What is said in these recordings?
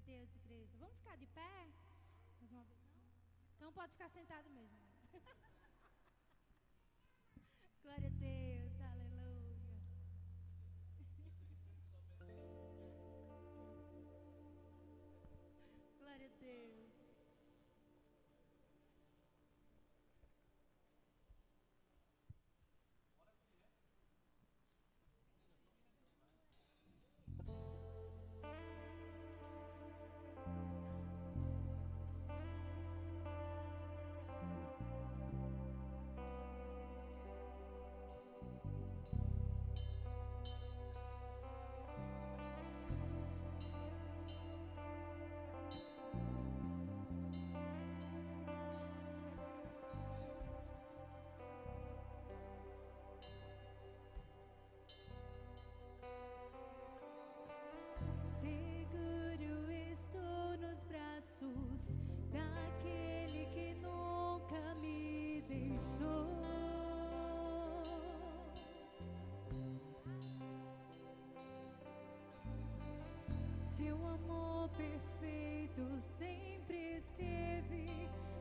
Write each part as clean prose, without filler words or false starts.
Deus, igreja. Vamos ficar de pé? Mais uma vez, não? Então pode ficar sentado mesmo. Glória a Deus, aleluia. Glória a Deus. Seguro estou nos braços daquele que nunca me deixou. Seu amor perfeito sempre esteve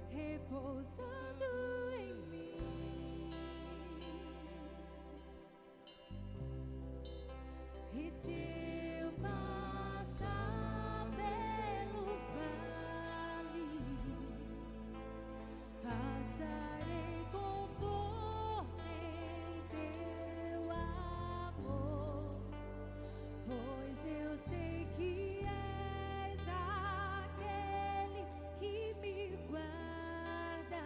repousando em mim. E se eu passar pelo vale, acharei conforto em teu amor, pois eu sei que és aquele que me guarda.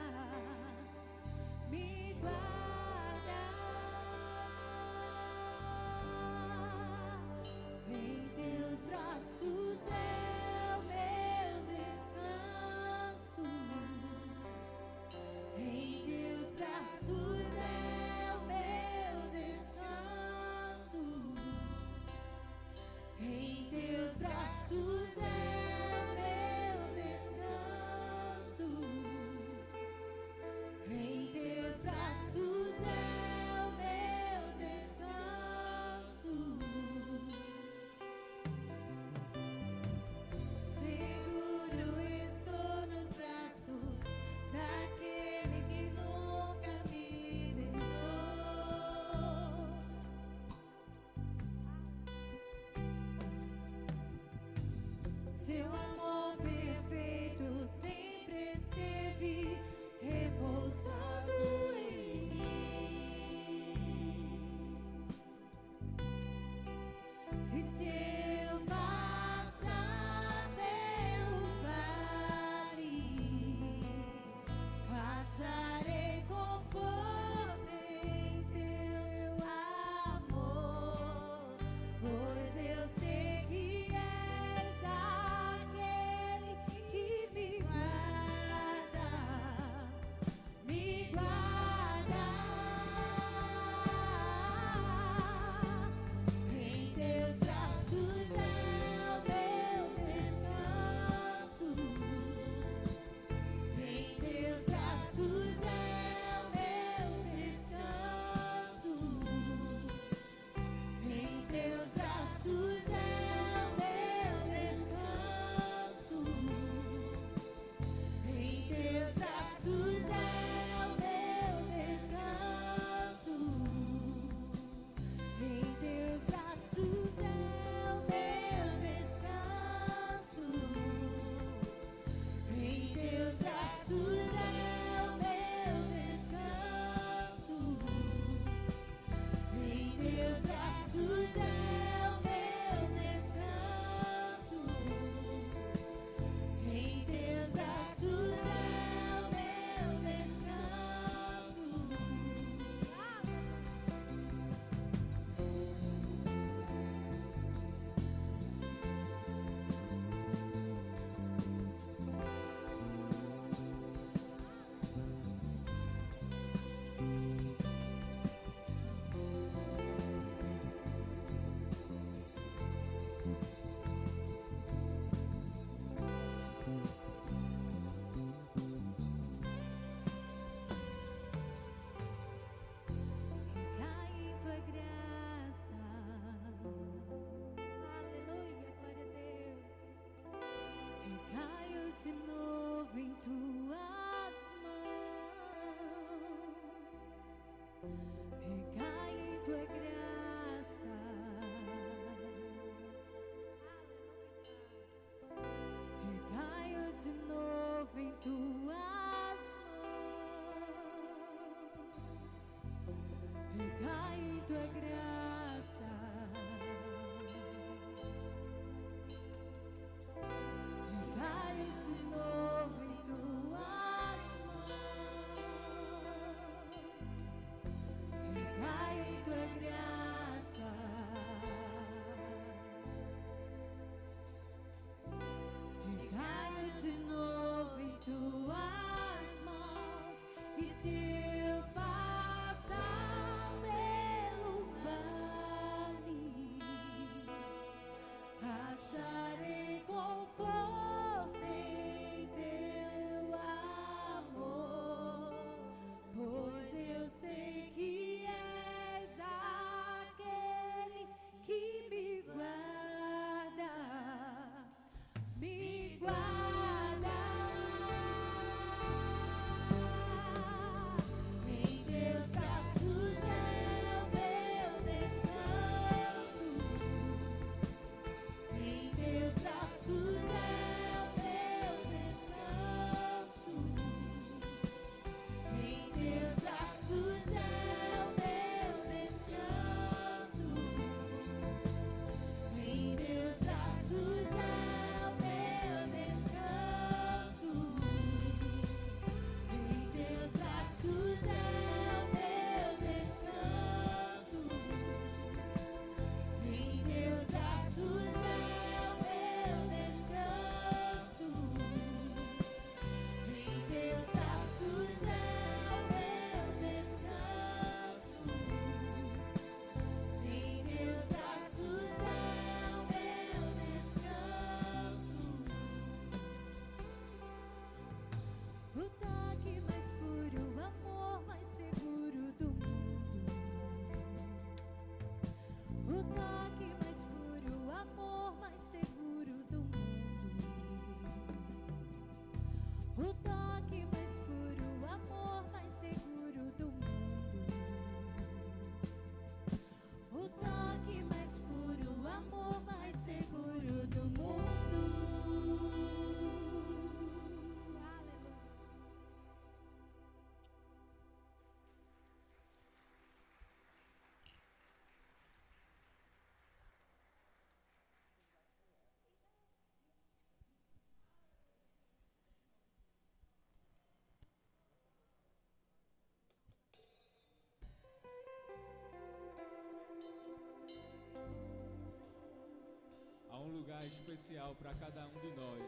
lugar especial para cada um de nós,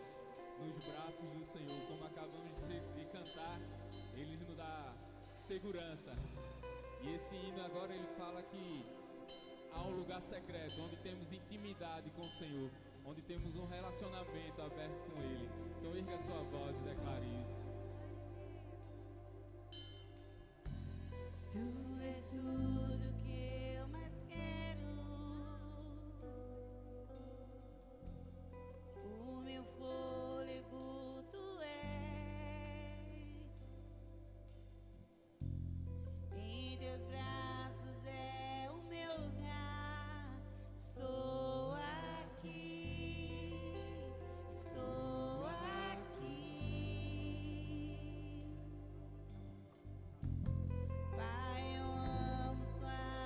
nos braços do Senhor, como acabamos de cantar. Ele nos dá segurança. E esse hino agora ele fala que há um lugar secreto, onde temos intimidade com o Senhor, onde temos um relacionamento aberto com Ele. Então erga a sua voz e declare isso. Tu és tudo que eu mais quero, o meu fôlego tu és, em teus braços é o meu lugar, estou aqui, estou aqui. Pai, eu amo sua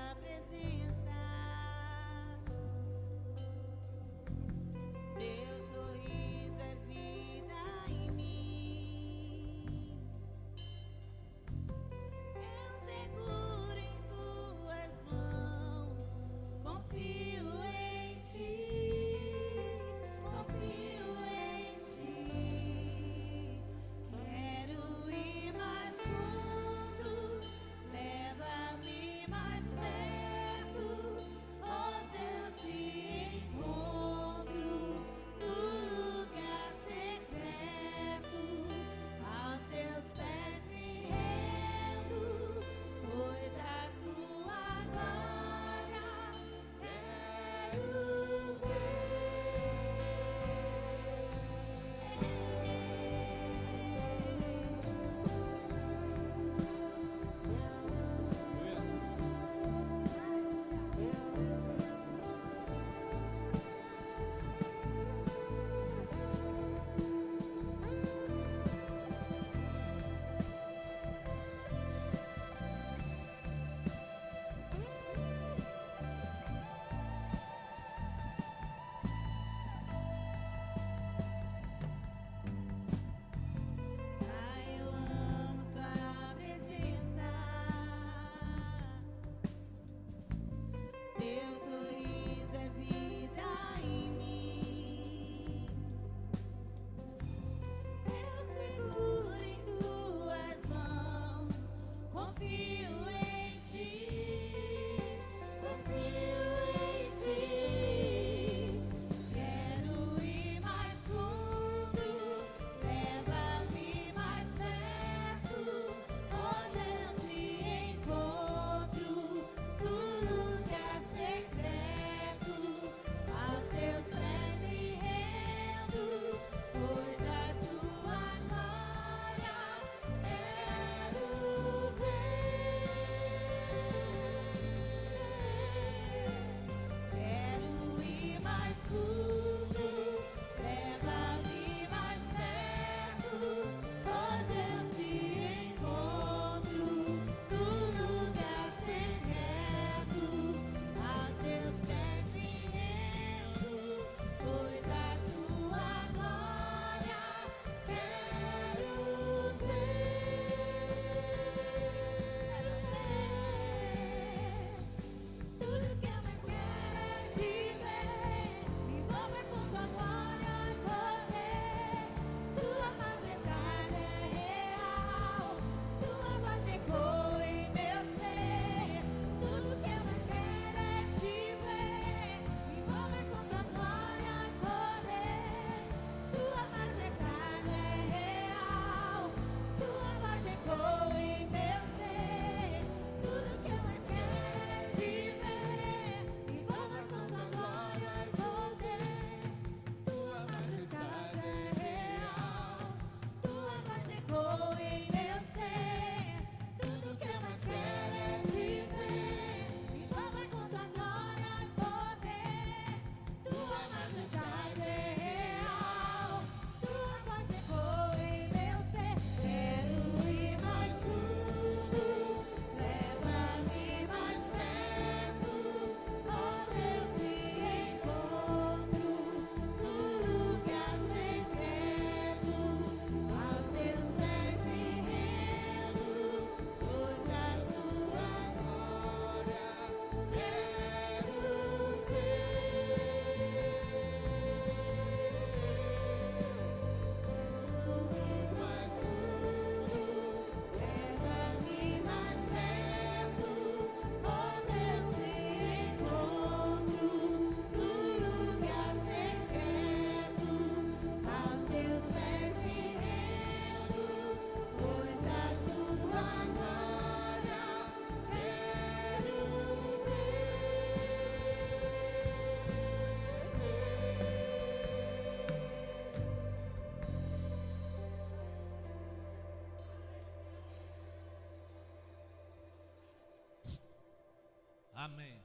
Amém.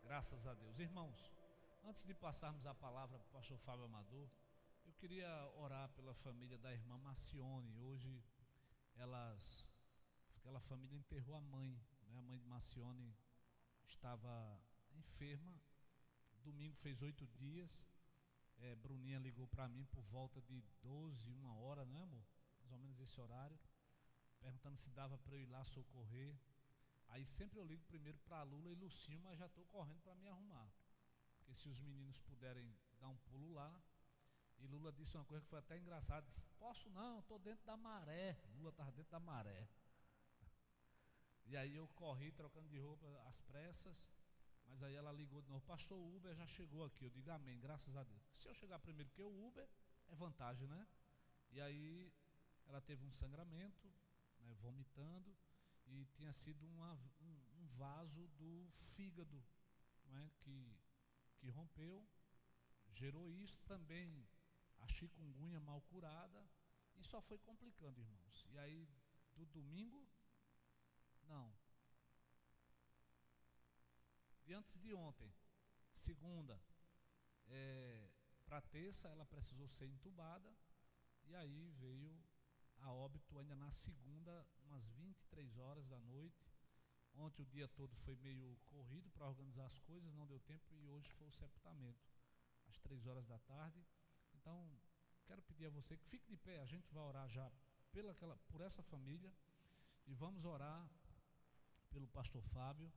Graças a Deus. Irmãos, antes de passarmos a palavra para o pastor Fábio Amador, eu queria orar pela família da irmã Macione. Hoje aquela família enterrou a mãe, né? A mãe de Macione estava enferma. Domingo fez 8 dias. Bruninha ligou para mim por volta de 12, 1 hora, não é, amor? Mais ou menos esse horário, perguntando se dava para eu ir lá socorrer. Aí sempre eu ligo primeiro para Lula e Lucinho, mas já estou correndo para me arrumar, porque se os meninos puderem dar um pulo lá. E Lula disse uma coisa que foi até engraçada: disse, posso não, estou dentro da maré. Lula estava dentro da maré. E aí eu corri trocando de roupa às pressas, mas aí ela ligou de novo: pastor, o Uber já chegou aqui. Eu digo amém, graças a Deus. Se eu chegar primeiro que o Uber, é vantagem, né? E aí ela teve um sangramento, né, vomitando, e tinha sido um vaso do fígado, né, que rompeu, gerou isso também, a chikungunya mal curada, e só foi complicando, irmãos. E aí do domingo, não, de antes de ontem, segunda, para terça ela precisou ser entubada, e aí veio a óbito ainda na segunda, umas 23 horas da noite. Ontem o dia todo foi meio corrido para organizar as coisas, não deu tempo, e hoje foi o sepultamento, às 3 horas da tarde. Então, quero pedir a você que fique de pé. A gente vai orar já por essa família, e vamos orar pelo pastor Fábio.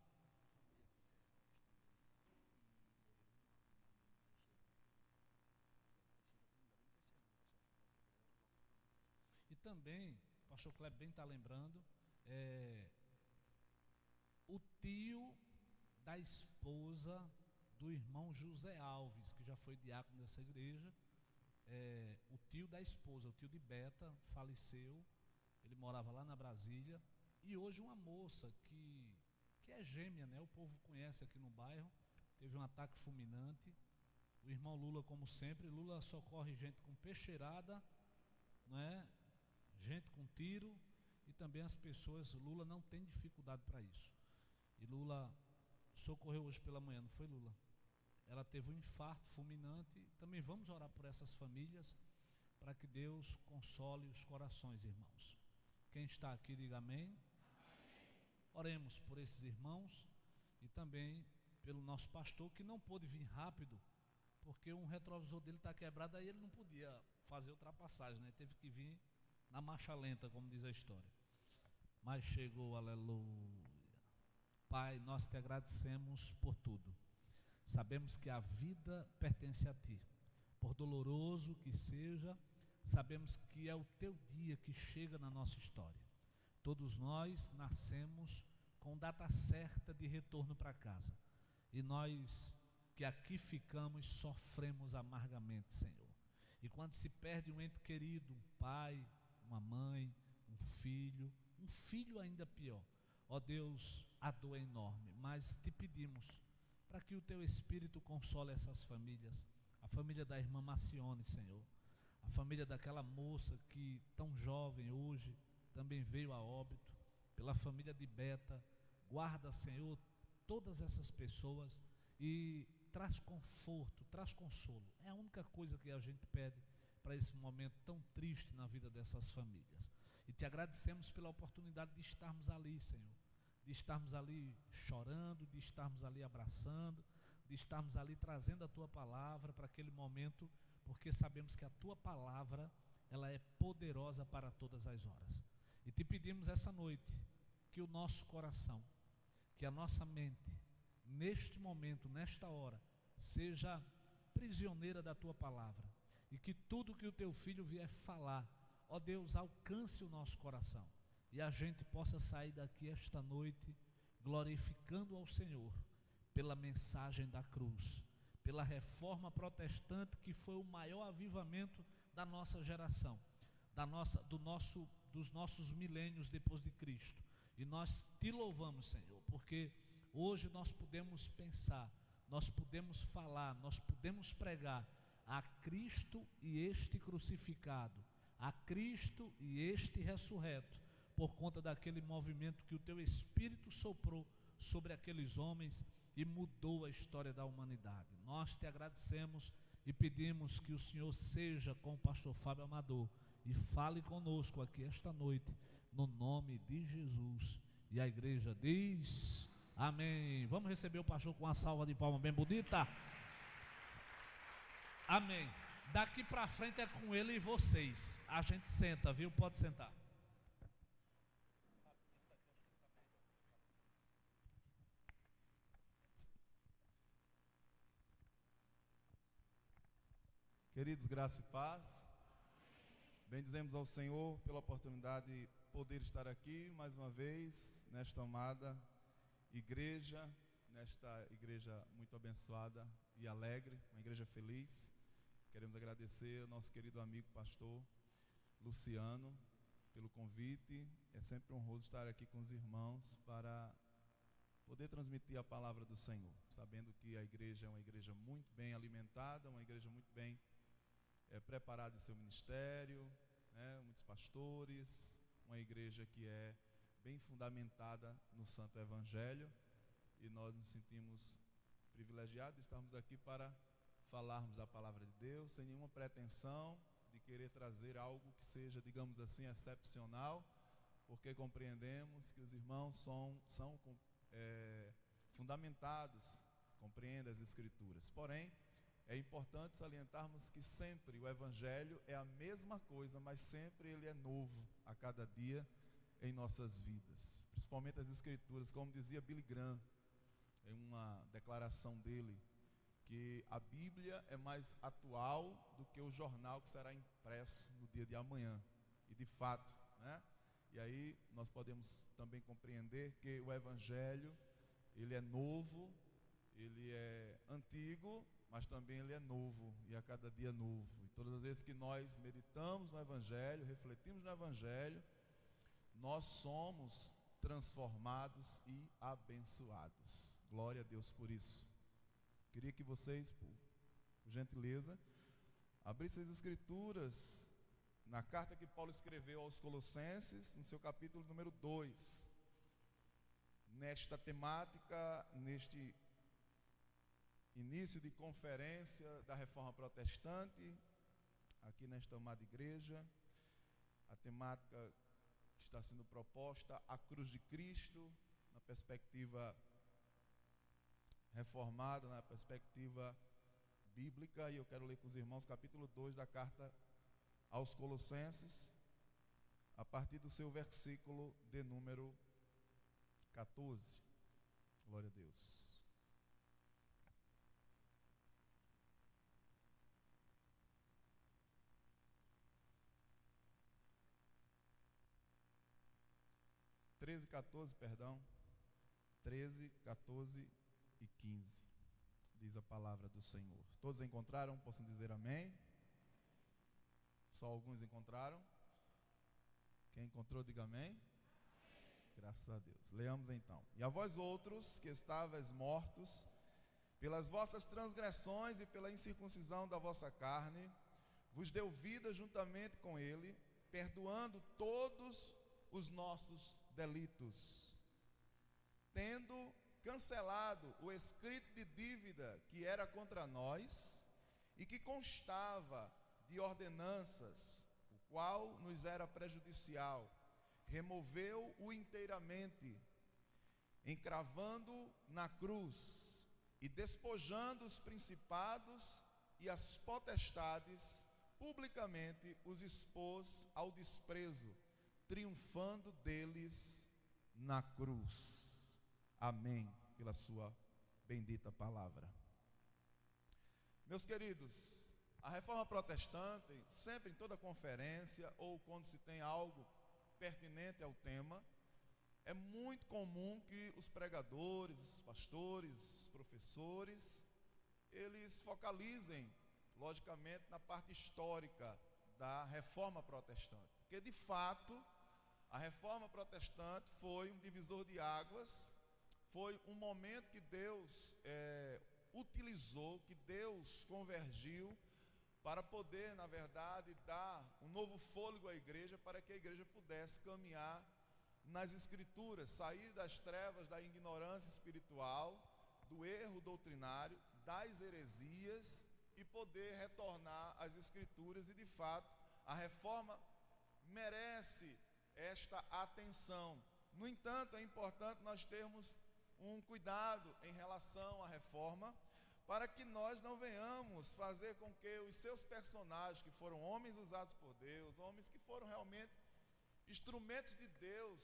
E também, o pastor Kleber bem está lembrando, o tio da esposa do irmão José Alves, que já foi diácono dessa igreja, o tio da esposa, o tio de Beta, faleceu. Ele morava lá na Brasília. E hoje uma moça que é gêmea, né? O povo conhece aqui no bairro, teve um ataque fulminante. O irmão Lula, como sempre, Lula socorre gente com peixeirada, não é? Gente com tiro, e também as pessoas, Lula não tem dificuldade para isso. E Lula socorreu hoje pela manhã, não foi, Lula? Ela teve um infarto fulminante. Também vamos orar por essas famílias, para que Deus console os corações, irmãos. Quem está aqui, diga amém. Amém. Oremos por esses irmãos e também pelo nosso pastor, que não pôde vir rápido, porque um retrovisor dele está quebrado, aí ele não podia fazer ultrapassagem, né? Teve que vir na marcha lenta, como diz a história. Mas chegou, aleluia. Pai, nós te agradecemos por tudo. Sabemos que a vida pertence a ti. Por doloroso que seja, sabemos que é o teu dia que chega na nossa história. Todos nós nascemos com data certa de retorno para casa. E nós que aqui ficamos sofremos amargamente, Senhor. E quando se perde um ente querido, um pai, uma mãe, um filho ainda pior, ó Deus, a dor é enorme, mas te pedimos para que o teu Espírito console essas famílias, a família da irmã Macione, Senhor, a família daquela moça que tão jovem hoje também veio a óbito, pela família de Beta. Guarda, Senhor, todas essas pessoas e traz conforto, traz consolo. É a única coisa que a gente pede para esse momento tão triste na vida dessas famílias. E te agradecemos pela oportunidade de estarmos ali, Senhor, de estarmos ali chorando, de estarmos ali abraçando, de estarmos ali trazendo a tua palavra para aquele momento, porque sabemos que a tua palavra, ela é poderosa para todas as horas. E te pedimos essa noite que o nosso coração, que a nossa mente, neste momento, nesta hora, seja prisioneira da tua palavra, e que tudo que o teu filho vier falar, ó Deus, alcance o nosso coração, e a gente possa sair daqui esta noite glorificando ao Senhor pela mensagem da cruz, pela reforma protestante, que foi o maior avivamento da nossa geração, dos nossos milênios depois de Cristo. E nós te louvamos, Senhor, porque hoje nós podemos pensar, nós podemos falar, nós podemos pregar a Cristo e este crucificado, a Cristo e este ressurreto, por conta daquele movimento que o teu Espírito soprou sobre aqueles homens e mudou a história da humanidade. Nós te agradecemos e pedimos que o Senhor seja com o pastor Fábio Amador e fale conosco aqui esta noite, no nome de Jesus. E a igreja diz amém. Vamos receber o pastor com uma salva de palmas bem bonita. Amém. Daqui para frente é com ele e vocês. A gente senta, viu? Pode sentar. Queridos, graça e paz. Bendizemos ao Senhor pela oportunidade de poder estar aqui mais uma vez nesta amada igreja, nesta igreja muito abençoada e alegre, uma igreja feliz. Queremos agradecer ao nosso querido amigo pastor Luciano pelo convite. É sempre honroso estar aqui com os irmãos para poder transmitir a palavra do Senhor, sabendo que a igreja é uma igreja muito bem alimentada, uma igreja muito bem preparada em seu ministério, né, muitos pastores, uma igreja que é bem fundamentada no Santo Evangelho, e nós nos sentimos privilegiados de estarmos aqui para falarmos da palavra de Deus, sem nenhuma pretensão de querer trazer algo que seja, digamos assim, excepcional, porque compreendemos que os irmãos são fundamentados, compreendem as Escrituras. Porém, é importante salientarmos que sempre o Evangelho é a mesma coisa, mas sempre ele é novo a cada dia em nossas vidas. Principalmente as Escrituras, como dizia Billy Graham, em uma declaração dele, que a Bíblia é mais atual do que o jornal que será impresso no dia de amanhã. E de fato, né? E aí nós podemos também compreender que o Evangelho, ele é novo, ele é antigo, mas também ele é novo, e a cada dia novo. E todas as vezes que nós meditamos no Evangelho, refletimos no Evangelho, nós somos transformados e abençoados. Glória a Deus por isso. Queria que vocês, por gentileza, abrissem as Escrituras na carta que Paulo escreveu aos Colossenses, no seu capítulo número 2. Nesta temática, neste início de conferência da Reforma Protestante, aqui nesta amada igreja, a temática que está sendo proposta, a cruz de Cristo, na perspectiva reformada, na perspectiva bíblica, e eu quero ler com os irmãos capítulo 2 da carta aos Colossenses, a partir do seu versículo de número 14. Glória a Deus. Treze, 14, perdão. 13, 14 e 15. Diz a palavra do Senhor. Todos encontraram? Possam dizer amém? Só alguns encontraram? Quem encontrou, diga amém. Graças a Deus. Leamos então. E a vós outros que estáveis mortos pelas vossas transgressões e pela incircuncisão da vossa carne, vos deu vida juntamente com ele, perdoando todos os nossos delitos, tendo cancelado o escrito de dívida que era contra nós e que constava de ordenanças, o qual nos era prejudicial, removeu-o inteiramente, encravando na cruz e despojando os principados e as potestades, publicamente os expôs ao desprezo, triunfando deles na cruz. Amém, pela sua bendita palavra. Meus queridos, a Reforma Protestante, sempre em toda conferência ou quando se tem algo pertinente ao tema, é muito comum que os pregadores, os pastores, os professores, eles focalizem, logicamente, na parte histórica da Reforma Protestante. Porque, de fato, a Reforma Protestante foi um divisor de águas, foi um momento que Deus utilizou, que Deus convergiu para poder, na verdade, dar um novo fôlego à igreja, para que a igreja pudesse caminhar nas Escrituras, sair das trevas da ignorância espiritual, do erro doutrinário, das heresias e poder retornar às Escrituras. E de fato, a reforma merece esta atenção. No entanto, é importante nós termos um cuidado em relação à reforma, para que nós não venhamos fazer com que os seus personagens, que foram homens usados por Deus, homens que foram realmente instrumentos de Deus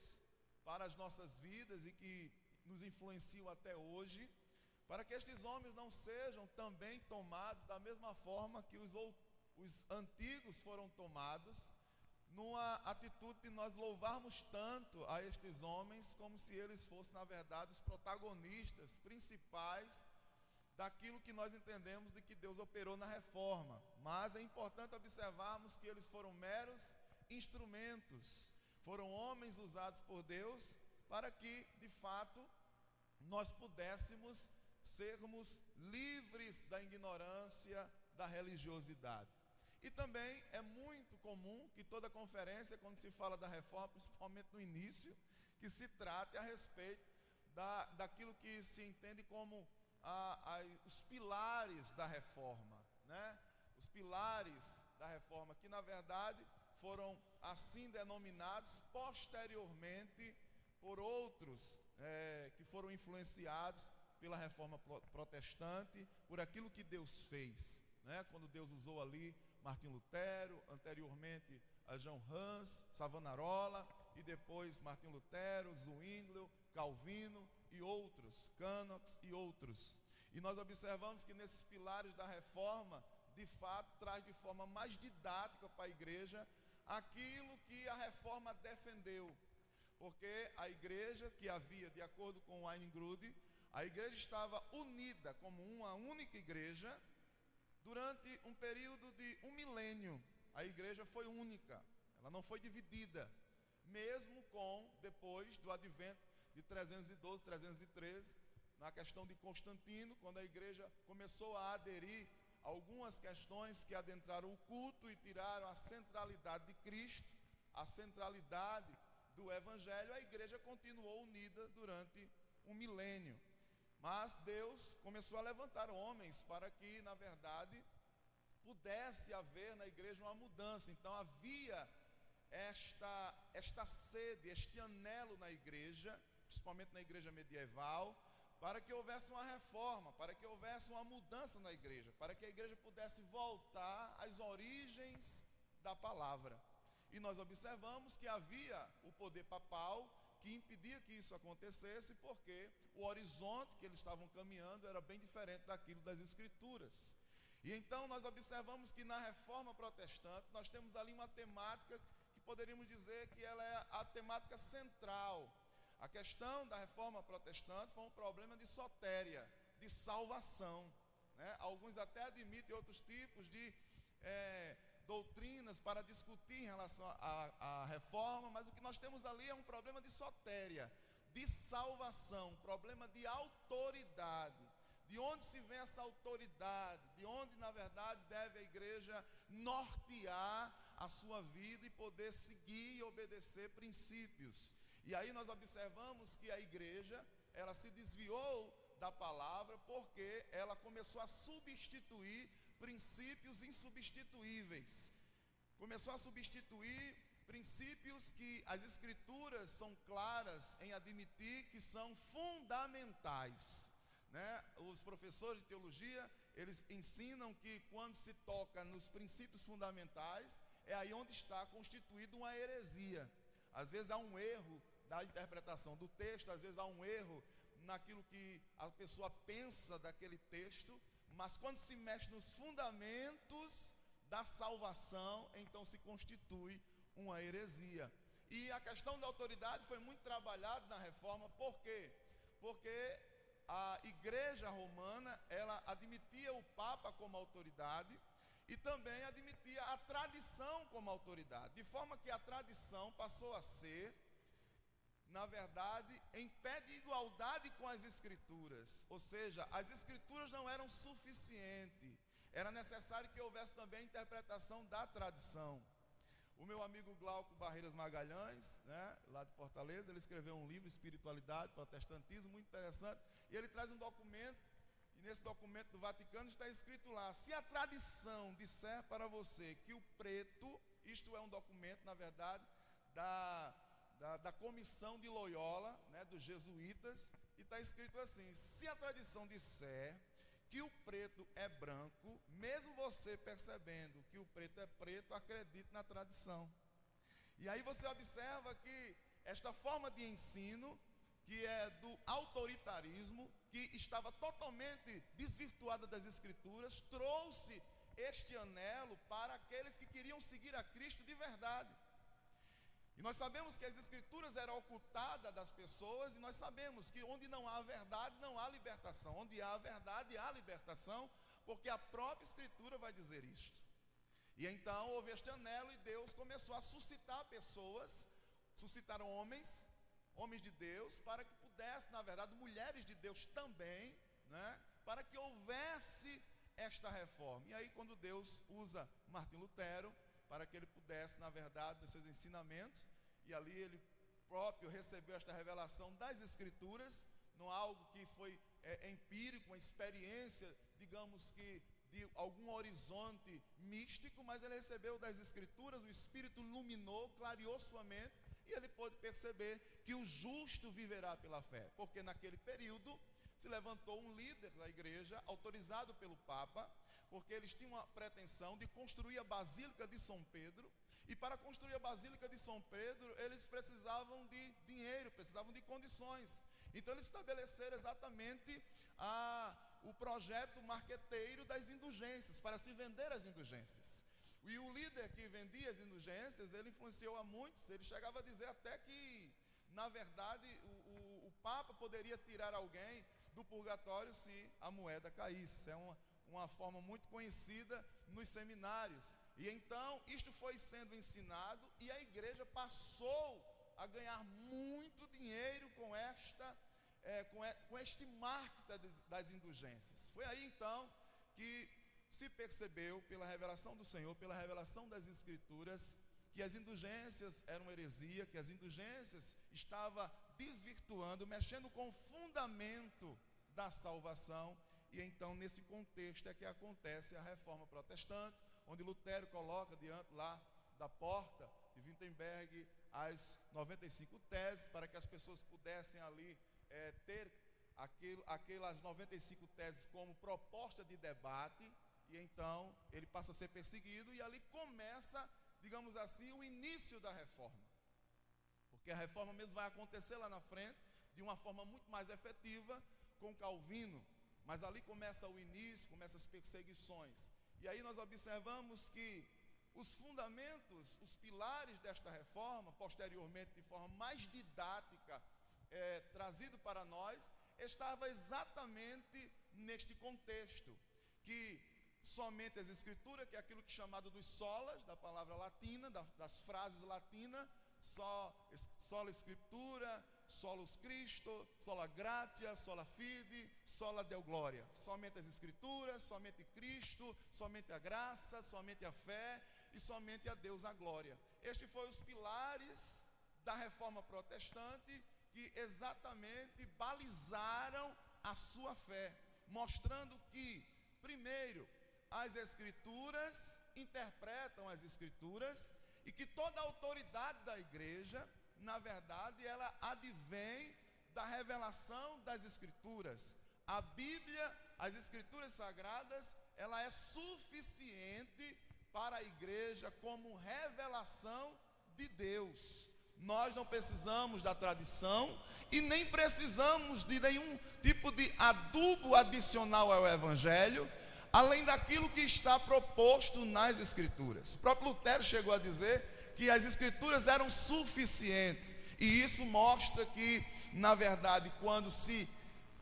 para as nossas vidas e que nos influenciam até hoje, para que estes homens não sejam também tomados da mesma forma que os antigos foram tomados, numa atitude de nós louvarmos tanto a estes homens como se eles fossem, na verdade, os protagonistas principais daquilo que nós entendemos de que Deus operou na reforma. Mas é importante observarmos que eles foram meros instrumentos, foram homens usados por Deus para que, de fato, nós pudéssemos sermos livres da ignorância, da religiosidade. E também é muito comum que toda conferência, quando se fala da reforma, principalmente no início, que se trate a respeito daquilo que se entende como os pilares da reforma, né? Os pilares da reforma, que na verdade foram assim denominados posteriormente por outros que foram influenciados pela reforma protestante, por aquilo que Deus fez, né? Quando Deus usou ali Martim Lutero, anteriormente a João Hus, Savonarola, e depois Martim Lutero, Zwinglio, Calvino e outros, Knox e outros. E nós observamos que nesses pilares da reforma, de fato, traz de forma mais didática para a igreja aquilo que a reforma defendeu. Porque a igreja que havia, de acordo com Wayne Grudem, a igreja estava unida como uma única igreja durante um período de 1 milênio. A igreja foi única, ela não foi dividida, mesmo depois do advento de 312, 313, na questão de Constantino, quando a igreja começou a aderir a algumas questões que adentraram o culto e tiraram a centralidade de Cristo, a centralidade do Evangelho, a igreja continuou unida durante 1 milênio. Mas Deus começou a levantar homens para que, na verdade, pudesse haver na igreja uma mudança. Então havia esta sede, este anelo na igreja, principalmente na igreja medieval, para que houvesse uma reforma, para que houvesse uma mudança na igreja, para que a igreja pudesse voltar às origens da palavra. E nós observamos que havia o poder papal que impedia que isso acontecesse, porque o horizonte que eles estavam caminhando era bem diferente daquilo das Escrituras. E então nós observamos que na reforma protestante nós temos ali uma temática que poderíamos dizer que ela é a temática central. A questão da reforma protestante foi um problema de sotéria, de salvação, né? Alguns até admitem outros tipos de doutrinas para discutir em relação à reforma, mas o que nós temos ali é um problema de sotéria, de salvação, problema de autoridade. De onde se vem essa autoridade? De onde, na verdade, deve a igreja nortear a sua vida e poder seguir e obedecer princípios? E aí nós observamos que a igreja, ela se desviou da palavra porque ela começou a substituir princípios insubstituíveis. Começou a substituir princípios que as Escrituras são claras em admitir que são fundamentais, né? Os professores de teologia, eles ensinam que quando se toca nos princípios fundamentais, é aí onde está constituída uma heresia. Às vezes há um erro da interpretação do texto, às vezes há um erro naquilo que a pessoa pensa daquele texto, mas quando se mexe nos fundamentos da salvação, então se constitui uma heresia. E a questão da autoridade foi muito trabalhada na reforma. Por quê? Porque a igreja romana, ela admitia o Papa como autoridade e também admitia a tradição como autoridade, de forma que a tradição passou a ser, na verdade, em pé de igualdade com as Escrituras. Ou seja, as Escrituras não eram suficientes, era necessário que houvesse também a interpretação da tradição. O meu amigo Glauco Barreiras Magalhães, né, lá de Fortaleza, ele escreveu um livro, Espiritualidade, Protestantismo, muito interessante, e ele traz um documento, e nesse documento do Vaticano está escrito lá: se a tradição disser para você que o preto, isto é um documento, na verdade, da comissão de Loyola, né, dos jesuítas, e está escrito assim: se a tradição disser que o preto é branco, mesmo você percebendo que o preto é preto, acredite na tradição. E aí você observa que esta forma de ensino, que é do autoritarismo, que estava totalmente desvirtuada das Escrituras, trouxe este anelo para aqueles que queriam seguir a Cristo de verdade. E nós sabemos que as Escrituras eram ocultadas das pessoas, e nós sabemos que onde não há verdade, não há libertação. Onde há verdade, há libertação, porque a própria Escritura vai dizer isto. E então houve este anelo, e Deus começou a suscitar pessoas, suscitaram homens de Deus, para que pudesse, na verdade, mulheres de Deus também, né, para que houvesse esta reforma. E aí, quando Deus usa Martim Lutero, para que ele pudesse, na verdade, nos seus ensinamentos, e ali ele próprio recebeu esta revelação das Escrituras, não algo que foi empírico, uma experiência, digamos que, de algum horizonte místico, mas ele recebeu das Escrituras, o Espírito iluminou, clareou sua mente, e ele pôde perceber que o justo viverá pela fé, porque naquele período se levantou um líder da igreja, autorizado pelo Papa, porque eles tinham a pretensão de construir a Basílica de São Pedro, e para construir a Basílica de São Pedro, eles precisavam de dinheiro, precisavam de condições. Então eles estabeleceram exatamente o projeto marqueteiro das indulgências, para se vender as indulgências. E o líder que vendia as indulgências, ele influenciou a muitos, ele chegava a dizer até que, na verdade, o Papa poderia tirar alguém do purgatório se a moeda caísse. Isso é uma forma muito conhecida nos seminários. E então, isto foi sendo ensinado, e a igreja passou a ganhar muito dinheiro com este marketing das indulgências. Foi aí então que se percebeu, pela revelação do Senhor, pela revelação das Escrituras, que as indulgências eram heresia, que as indulgências estavam desvirtuando, mexendo com o fundamento da salvação. E então, nesse contexto é que acontece a reforma protestante, onde Lutero coloca diante lá da porta de Wittenberg as 95 teses, para que as pessoas pudessem ali ter aquelas 95 teses como proposta de debate. E então ele passa a ser perseguido, e ali começa, digamos assim, o início da reforma, porque a reforma mesmo vai acontecer lá na frente de uma forma muito mais efetiva com Calvino, mas ali começa o início, começam as perseguições. E aí nós observamos que os fundamentos, os pilares desta reforma, posteriormente de forma mais didática, trazido para nós, estava exatamente neste contexto, que somente as Escrituras, que é aquilo que é chamado dos solas, da palavra latina, das frases latinas, sola Escritura, solus Christo, sola gratia, sola fide, sola deo gloria. Somente as Escrituras, somente Cristo, somente a graça, somente a fé e somente a Deus a glória. Estes foram os pilares da reforma protestante, que exatamente balizaram a sua fé, mostrando que, primeiro, as Escrituras interpretam as Escrituras, e que toda a autoridade da igreja, na verdade, ela advém da revelação das Escrituras. A Bíblia, as Escrituras Sagradas, ela é suficiente para a igreja como revelação de Deus. Nós não precisamos da tradição e nem precisamos de nenhum tipo de adubo adicional ao Evangelho, além daquilo que está proposto nas Escrituras. O próprio Lutero chegou a dizer que as Escrituras eram suficientes, e isso mostra que, na verdade, quando se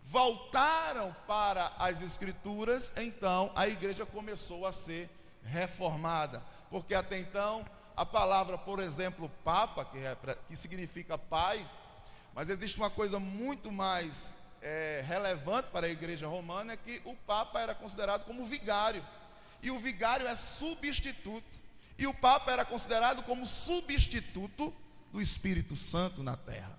voltaram para as Escrituras, então a igreja começou a ser reformada, porque até então a palavra, por exemplo, Papa, que significa pai, mas existe uma coisa muito mais relevante para a igreja romana, é que o Papa era considerado como vigário, e o vigário é substituto. E o Papa era considerado como substituto do Espírito Santo na terra.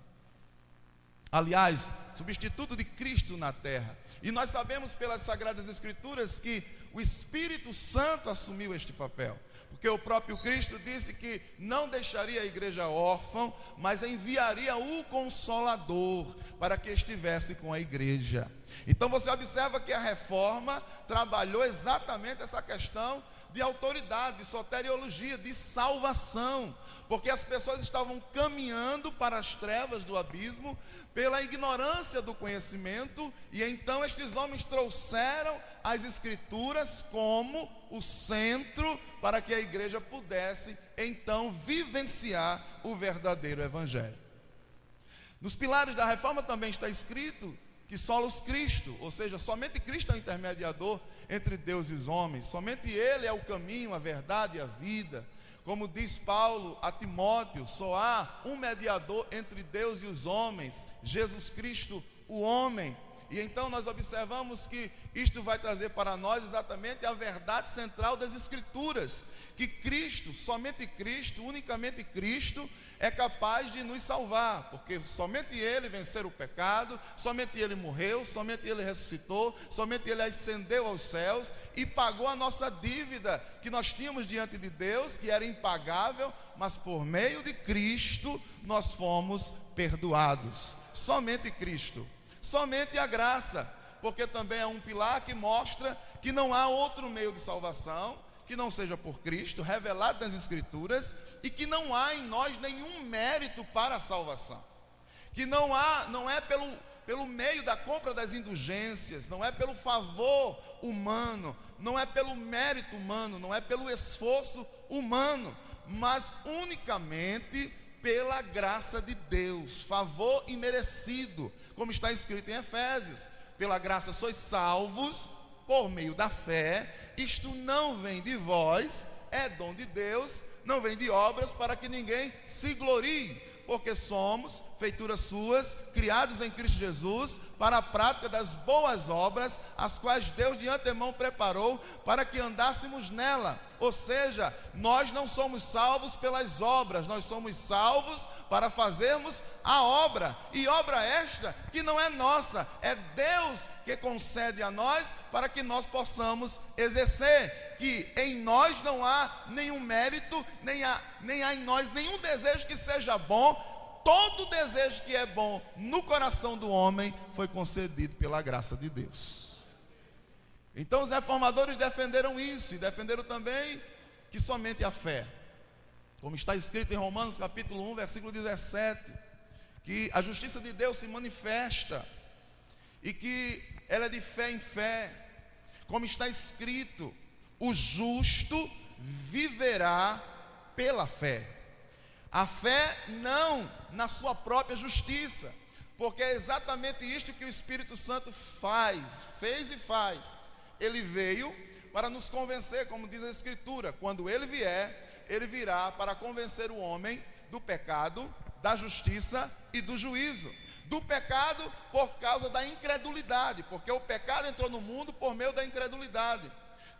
Aliás, substituto de Cristo na terra. E nós sabemos pelas Sagradas Escrituras que o Espírito Santo assumiu este papel. Porque o próprio Cristo disse que não deixaria a igreja órfã, mas enviaria o Consolador para que estivesse com a igreja. Então você observa que a reforma trabalhou exatamente essa questão de autoridade, de soteriologia, de salvação, porque as pessoas estavam caminhando para as trevas do abismo pela ignorância do conhecimento, e então estes homens trouxeram as Escrituras como o centro para que a igreja pudesse então vivenciar o verdadeiro Evangelho. Nos pilares da reforma também está escrito que solos Cristo, ou seja, somente Cristo é o intermediador entre Deus e os homens, somente Ele é o caminho, a verdade e a vida. Como diz Paulo a Timóteo, só há um mediador entre Deus e os homens, Jesus Cristo, o homem. E então nós observamos que isto vai trazer para nós exatamente a verdade central das Escrituras, que Cristo, somente Cristo, unicamente Cristo, é capaz de nos salvar, porque somente Ele venceu o pecado, somente Ele morreu, somente Ele ressuscitou, somente Ele ascendeu aos céus e pagou a nossa dívida que nós tínhamos diante de Deus, que era impagável, mas por meio de Cristo nós fomos perdoados. Somente Cristo, somente a graça, porque também é um pilar que mostra que não há outro meio de salvação que não seja por Cristo, revelado nas Escrituras, e que não há em nós nenhum mérito para a salvação, que não é pelo meio da compra das indulgências, não é pelo favor humano, não é pelo mérito humano, não é pelo esforço humano, mas unicamente pela graça de Deus, favor imerecido, como está escrito em Efésios: pela graça sois salvos por meio da fé. Isto não vem de vós, é dom de Deus, não vem de obras para que ninguém se glorie, porque somos feituras suas, criados em Cristo Jesus, para a prática das boas obras, as quais Deus de antemão preparou para que andássemos nela. Ou seja, nós não somos salvos pelas obras, nós somos salvos para fazermos a obra, e obra esta que não é nossa, é Deus que concede a nós para que nós possamos exercer, que em nós não há nenhum mérito, nem há em nós nenhum desejo que seja bom. Todo desejo que é bom no coração do homem foi concedido pela graça de Deus. Então os reformadores defenderam isso, e defenderam também que somente a fé, como está escrito em Romanos capítulo 1, versículo 17, que a justiça de Deus se manifesta, e que ela é de fé em fé, como está escrito: o justo viverá pela fé. A fé não na sua própria justiça, porque é exatamente isto que o Espírito Santo fez e faz. Ele veio para nos convencer, como diz a Escritura: quando Ele vier, Ele virá para convencer o homem do pecado, da justiça e do juízo. Do pecado por causa da incredulidade, porque o pecado entrou no mundo por meio da incredulidade.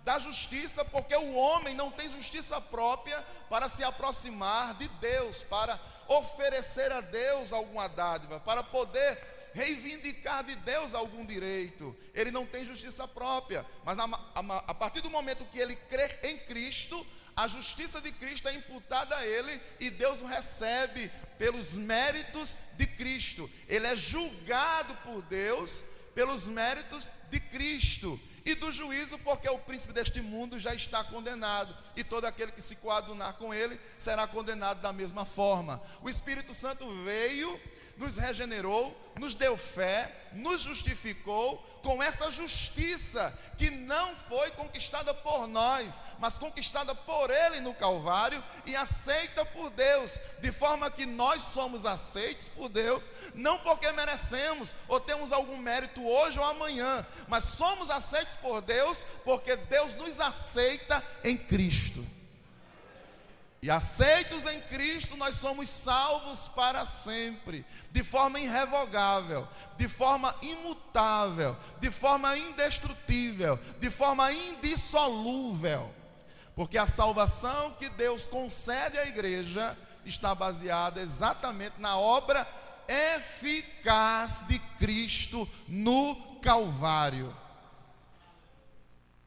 Da justiça, porque o homem não tem justiça própria para se aproximar de Deus, para oferecer a Deus alguma dádiva, para poder reivindicar de Deus algum direito. Ele não tem justiça própria, mas a partir do momento que ele crê em Cristo, a justiça de Cristo é imputada a ele, e Deus o recebe pelos méritos de Cristo. Ele é julgado por Deus pelos méritos de Cristo. E do juízo, porque o príncipe deste mundo já está condenado, e todo aquele que se coadunar com ele será condenado da mesma forma. O Espírito Santo veio, nos regenerou, nos deu fé, nos justificou com essa justiça que não foi conquistada por nós, mas conquistada por Ele no Calvário e aceita por Deus, de forma que nós somos aceitos por Deus, não porque merecemos ou temos algum mérito hoje ou amanhã, mas somos aceitos por Deus porque Deus nos aceita em Cristo. E aceitos em Cristo, nós somos salvos para sempre, de forma irrevogável, de forma imutável, de forma indestrutível, de forma indissolúvel. Porque a salvação que Deus concede à igreja está baseada exatamente na obra eficaz de Cristo no Calvário.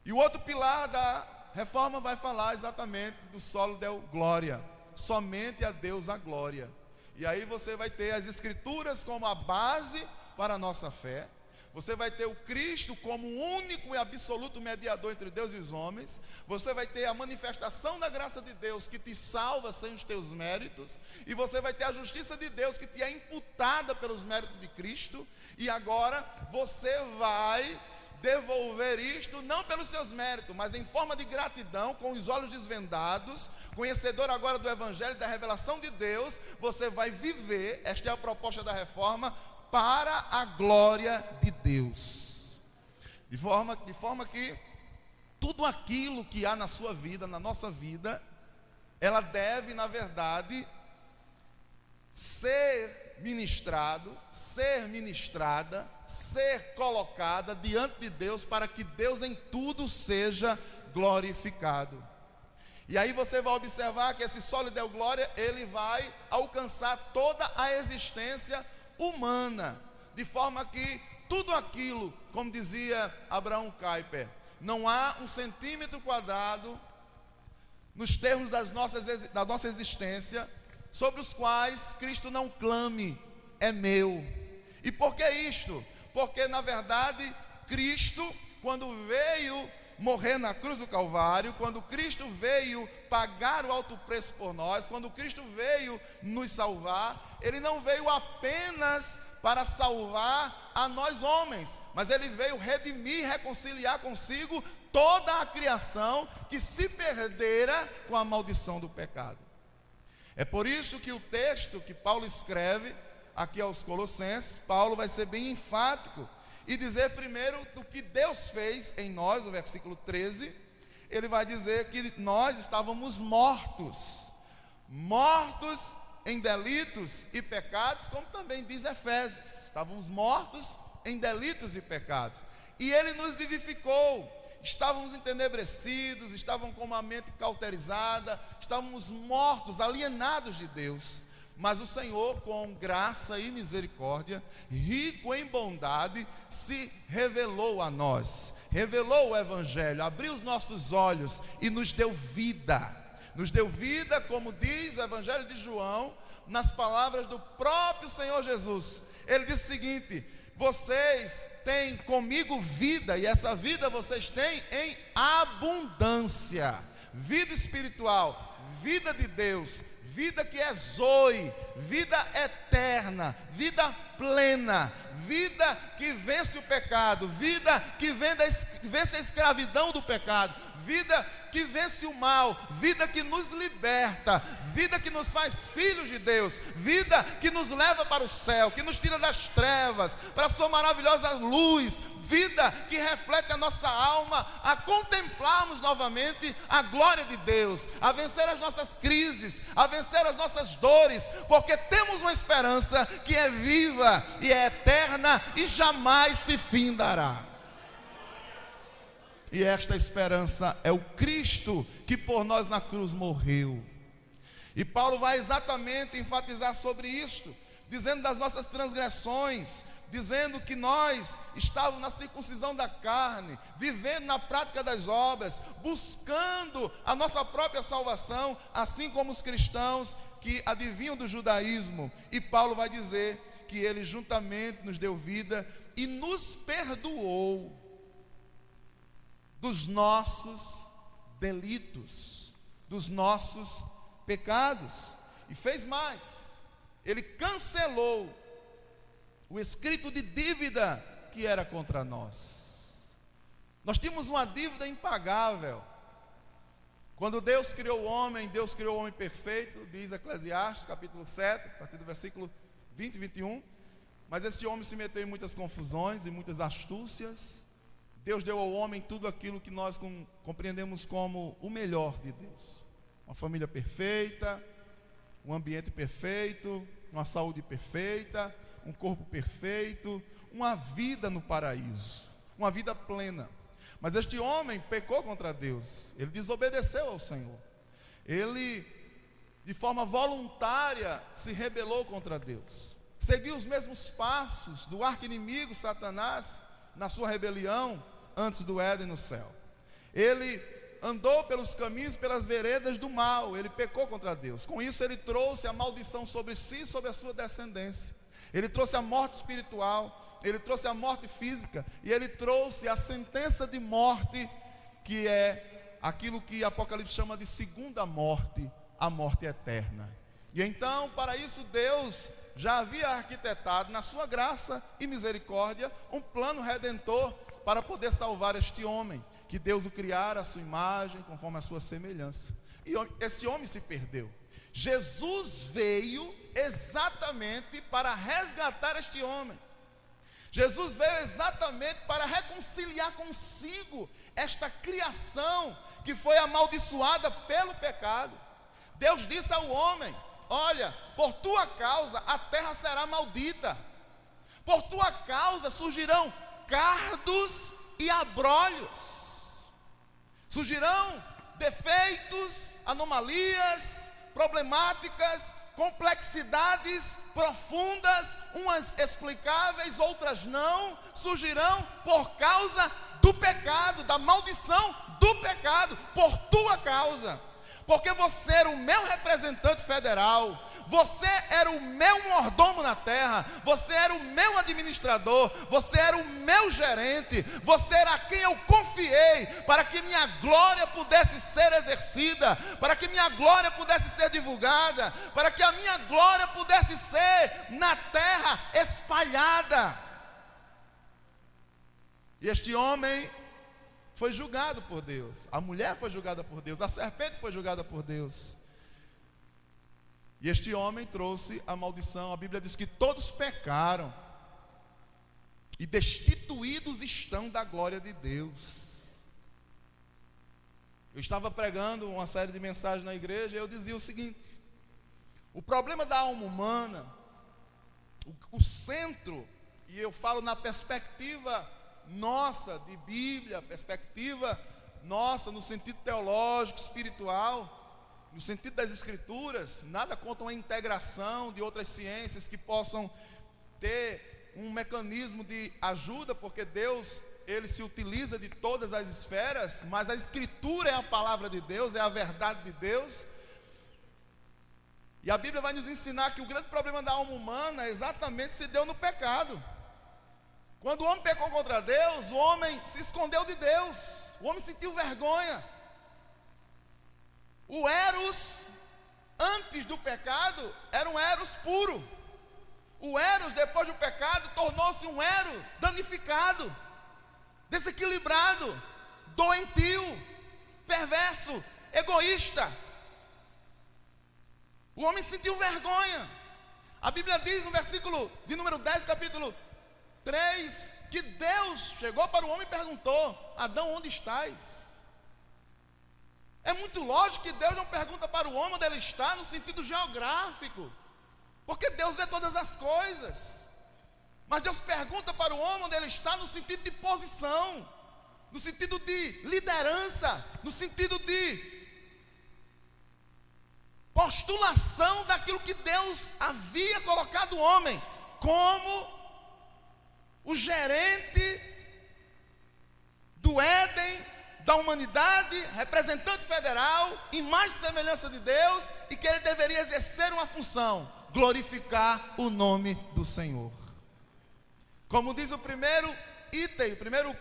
E o outro pilar da reforma vai falar exatamente do solo deu glória. Somente a Deus a glória. E aí você vai ter as Escrituras como a base para a nossa fé. Você vai ter o Cristo como o único e absoluto mediador entre Deus e os homens. Você vai ter a manifestação da graça de Deus que te salva sem os teus méritos. E você vai ter a justiça de Deus que te é imputada pelos méritos de Cristo. E agora você vai devolver isto não pelos seus méritos, mas em forma de gratidão, com os olhos desvendados, conhecedor agora do Evangelho, da revelação de Deus. Você vai viver, esta é a proposta da reforma, para a glória de Deus, de forma que tudo aquilo que há na sua vida, na nossa vida, ela deve, na verdade, ser ministrado, ser ministrada, ser colocada diante de Deus, para que Deus em tudo seja glorificado. E aí você vai observar que esse solo deu glória, ele vai alcançar toda a existência humana, de forma que tudo aquilo, como dizia Abraham Kuyper, não há um centímetro quadrado nos termos da nossa existência sobre os quais Cristo não clame, é meu. E por que isto? Porque na verdade Cristo, quando veio morrer na cruz do Calvário, quando Cristo veio pagar o alto preço por nós, quando Cristo veio nos salvar, Ele não veio apenas para salvar a nós homens, mas Ele veio redimir, reconciliar consigo toda a criação que se perdera com a maldição do pecado. É por isso que o texto que Paulo escreve aqui aos Colossenses, Paulo vai ser bem enfático e dizer primeiro do que Deus fez em nós. No versículo 13, ele vai dizer que nós estávamos mortos em delitos e pecados, como também diz Efésios, estávamos mortos em delitos e pecados, e Ele nos vivificou. Estávamos entenebrecidos, estávamos com uma mente cauterizada, estávamos mortos, alienados de Deus. Mas o Senhor, com graça e misericórdia, rico em bondade, se revelou a nós, revelou o Evangelho, abriu os nossos olhos e nos deu vida. Nos deu vida, como diz o Evangelho de João, nas palavras do próprio Senhor Jesus. Ele diz o seguinte: vocês têm comigo vida, e essa vida vocês têm em abundância. Vida espiritual, vida de Deus, vida que é zoe, vida eterna, vida plena, vida que vence o pecado, vida que vence a escravidão do pecado, vida que vence o mal, vida que nos liberta, vida que nos faz filhos de Deus, vida que nos leva para o céu, que nos tira das trevas para a sua maravilhosa luz, vida que reflete a nossa alma a contemplarmos novamente a glória de Deus, a vencer as nossas crises, a vencer as nossas dores, porque temos uma esperança que é viva e é eterna e jamais se findará. E esta esperança é o Cristo que por nós na cruz morreu. E Paulo vai exatamente enfatizar sobre isto, dizendo das nossas transgressões, dizendo que nós estávamos na circuncisão da carne, vivendo na prática das obras, buscando a nossa própria salvação, assim como os cristãos que adivinham do judaísmo. E Paulo vai dizer que Ele juntamente nos deu vida e nos perdoou dos nossos delitos, dos nossos pecados. E fez mais, Ele cancelou o escrito de dívida que era contra nós. Nós tínhamos uma dívida impagável. Quando Deus criou o homem perfeito, diz Eclesiastes capítulo 7, a partir do versículo 20 e 21. Mas este homem se meteu em muitas confusões e muitas astúcias. Deus deu ao homem tudo aquilo que nós compreendemos como o melhor de Deus. Uma família perfeita, um ambiente perfeito, uma saúde perfeita, um corpo perfeito, uma vida no paraíso, uma vida plena. Mas este homem pecou contra Deus, ele desobedeceu ao Senhor. Ele, de forma voluntária, se rebelou contra Deus. Seguiu os mesmos passos do arqui-inimigo Satanás na sua rebelião antes do Éden no céu. Ele andou pelos caminhos, pelas veredas do mal, ele pecou contra Deus. Com isso ele trouxe a maldição sobre si e sobre a sua descendência. Ele trouxe a morte espiritual, ele trouxe a morte física, e ele trouxe a sentença de morte, que é aquilo que Apocalipse chama de segunda morte, a morte eterna. E então, para isso, Deus já havia arquitetado, na sua graça e misericórdia, um plano redentor para poder salvar este homem, que Deus o criara à sua imagem, conforme a sua semelhança. E esse homem se perdeu. Jesus veio exatamente para resgatar este homem. Jesus veio exatamente para reconciliar consigo esta criação que foi amaldiçoada pelo pecado. Deus disse ao homem: olha, por tua causa a terra será maldita, por tua causa surgirão cardos e abrolhos, surgirão defeitos, anomalias, problemáticas, complexidades profundas, umas explicáveis, outras não, surgirão por causa do pecado, da maldição do pecado, por tua causa. Porque você era o meu representante federal, você era o meu mordomo na terra, você era o meu administrador, você era o meu gerente, você era a quem eu confiei para que minha glória pudesse ser exercida, para que minha glória pudesse ser divulgada, para que a minha glória pudesse ser na terra espalhada. E este homem foi julgado por Deus, a mulher foi julgada por Deus, a serpente foi julgada por Deus. E este homem trouxe a maldição. A Bíblia diz que todos pecaram e destituídos estão da glória de Deus. Eu estava pregando uma série de mensagens na igreja e eu dizia o seguinte: o problema da alma humana, o centro, e eu falo na perspectiva nossa de Bíblia, perspectiva nossa no sentido teológico, espiritual, no sentido das Escrituras, nada contra uma integração de outras ciências que possam ter um mecanismo de ajuda, porque Deus, Ele se utiliza de todas as esferas, mas a Escritura é a palavra de Deus, é a verdade de Deus. E a Bíblia vai nos ensinar que o grande problema da alma humana exatamente se deu no pecado. Quando o homem pecou contra Deus, o homem se escondeu de Deus, o homem sentiu vergonha. O Eros, antes do pecado, era um Eros puro. O Eros, depois do pecado, tornou-se um Eros danificado, desequilibrado, doentio, perverso, egoísta. O homem sentiu vergonha. A Bíblia diz no versículo de número 10, capítulo 3, que Deus chegou para o homem e perguntou: Adão, onde estás? É muito lógico que Deus não pergunta para o homem onde ele está no sentido geográfico, porque Deus vê todas as coisas. Mas Deus pergunta para o homem onde ele está no sentido de posição, no sentido de liderança, no sentido de postulação daquilo que Deus havia colocado o homem como o gerente do Éden, da humanidade, representante federal, imagem e semelhança de Deus, e que ele deveria exercer uma função: glorificar o nome do Senhor. Como diz o primeiro item, o primeiro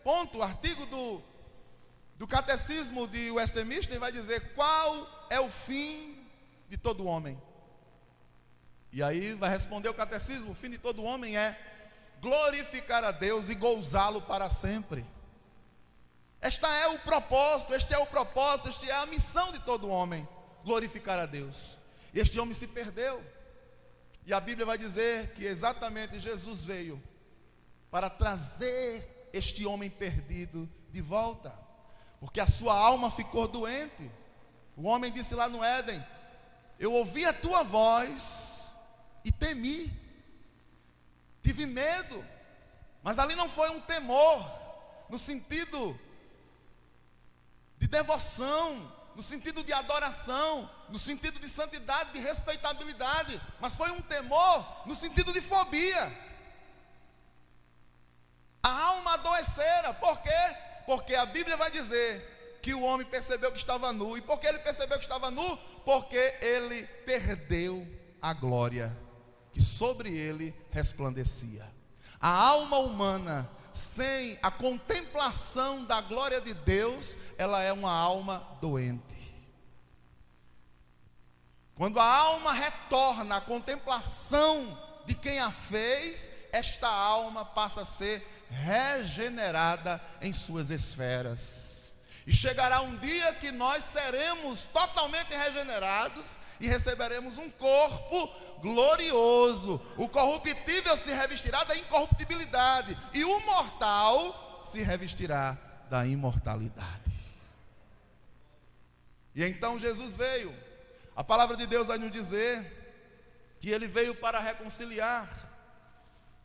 ponto, o artigo do catecismo de Westminster, vai dizer: qual é o fim de todo homem? E aí vai responder o catecismo: o fim de todo homem é glorificar a Deus e gozá-lo para sempre. Este é o propósito, esta é a missão de todo homem: glorificar a Deus. E este homem se perdeu. E a Bíblia vai dizer que exatamente Jesus veio para trazer este homem perdido de volta, porque a sua alma ficou doente. O homem disse lá no Éden: eu ouvi a tua voz e temi, tive medo. Mas ali não foi um temor no sentido de devoção, no sentido de adoração, no sentido de santidade, de respeitabilidade, mas foi um temor no sentido de fobia. A alma adoecera. Por quê? Porque a Bíblia vai dizer que o homem percebeu que estava nu. E por que ele percebeu que estava nu? Porque ele perdeu a glória que sobre ele resplandecia. A alma humana, sem a contemplação da glória de Deus, ela é uma alma doente. Quando a alma retorna à contemplação de quem a fez, esta alma passa a ser regenerada em suas esferas. E chegará um dia que nós seremos totalmente regenerados e receberemos um corpo glorioso. O corruptível se revestirá da incorruptibilidade e o mortal se revestirá da imortalidade. E então Jesus veio. A palavra de Deus vai nos dizer que ele veio para reconciliar,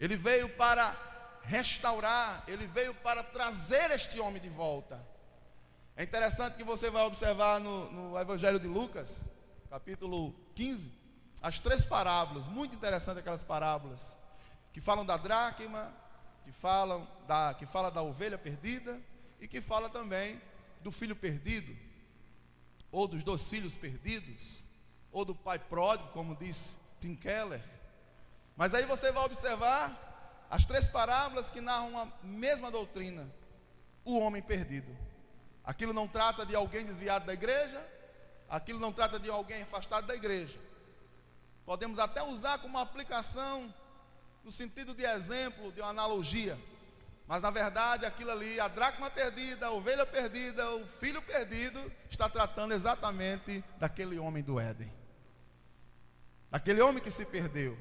ele veio para restaurar, ele veio para trazer este homem de volta. É interessante que você vai observar no Evangelho de Lucas, capítulo 15, as 3 parábolas, muito interessantes aquelas parábolas, que falam da dracma, que fala da ovelha perdida, e que fala também do filho perdido, ou dos 2 filhos perdidos, ou do pai pródigo, como diz Tim Keller. Mas aí você vai observar as 3 parábolas que narram a mesma doutrina: o homem perdido. Aquilo não trata de alguém desviado da igreja, aquilo não trata de alguém afastado da igreja. Podemos até usar como uma aplicação no sentido de exemplo, de uma analogia, mas na verdade aquilo ali, a dracma perdida, a ovelha perdida, o filho perdido, está tratando exatamente daquele homem do Éden, daquele homem que se perdeu.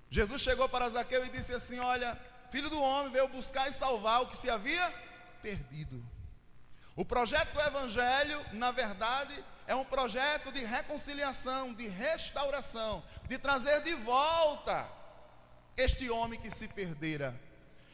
Jesus chegou para Zaqueu e disse assim: olha, filho do homem veio buscar e salvar o que se havia perdido. O projeto do Evangelho, na verdade, é um projeto de reconciliação, de restauração, de trazer de volta este homem que se perdera.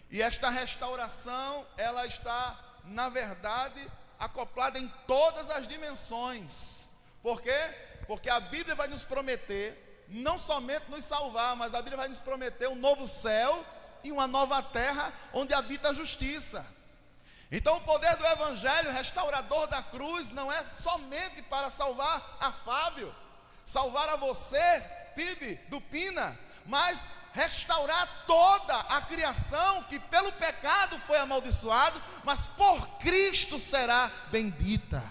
E esta restauração, ela está, na verdade, acoplada em todas as dimensões. Por quê? Porque a Bíblia vai nos prometer, não somente nos salvar, mas a Bíblia vai nos prometer um novo céu e uma nova terra onde habita a justiça. Então o poder do Evangelho restaurador da cruz não é somente para salvar a Fábio, salvar a você, Pibe, do Pina, mas restaurar toda a criação que pelo pecado foi amaldiçoado, mas por Cristo será bendita.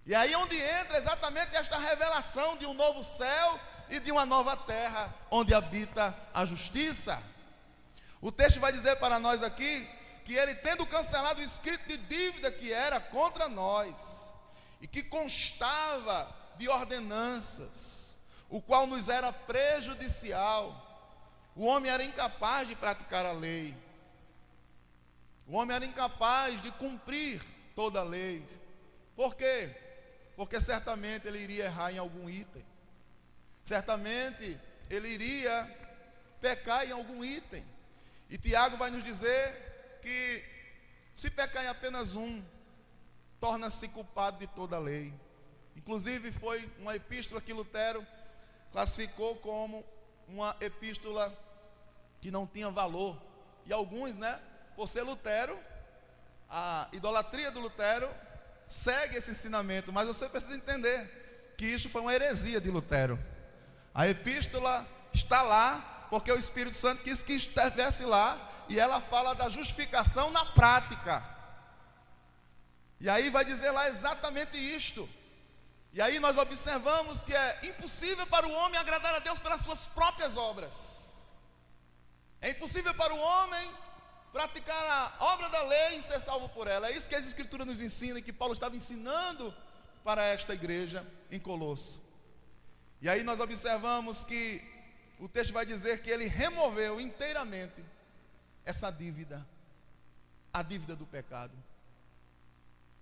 E aí onde entra exatamente esta revelação de um novo céu e de uma nova terra onde habita a justiça. O texto vai dizer para nós aqui que ele, tendo cancelado o escrito de dívida que era contra nós e que constava de ordenanças, o qual nos era prejudicial, o homem era incapaz de praticar a lei, o homem era incapaz de cumprir toda a lei. Por quê? Porque certamente ele iria errar em algum item, certamente ele iria pecar em algum item. E Tiago vai nos dizer que se pecar em apenas um, torna-se culpado de toda a lei. Inclusive foi uma epístola que Lutero classificou como uma epístola que não tinha valor. E alguns, por ser Lutero, a idolatria do Lutero segue esse ensinamento, mas você precisa entender que isso foi uma heresia de Lutero. A epístola está lá porque o Espírito Santo quis que estivesse lá, e ela fala da justificação na prática. E aí vai dizer lá exatamente isto. E aí nós observamos que é impossível para o homem agradar a Deus pelas suas próprias obras. É impossível para o homem praticar a obra da lei e ser salvo por ela. É isso que as Escrituras nos ensinam e que Paulo estava ensinando para esta igreja em Colosso. E aí nós observamos que o texto vai dizer que ele removeu inteiramente essa dívida, a dívida do pecado.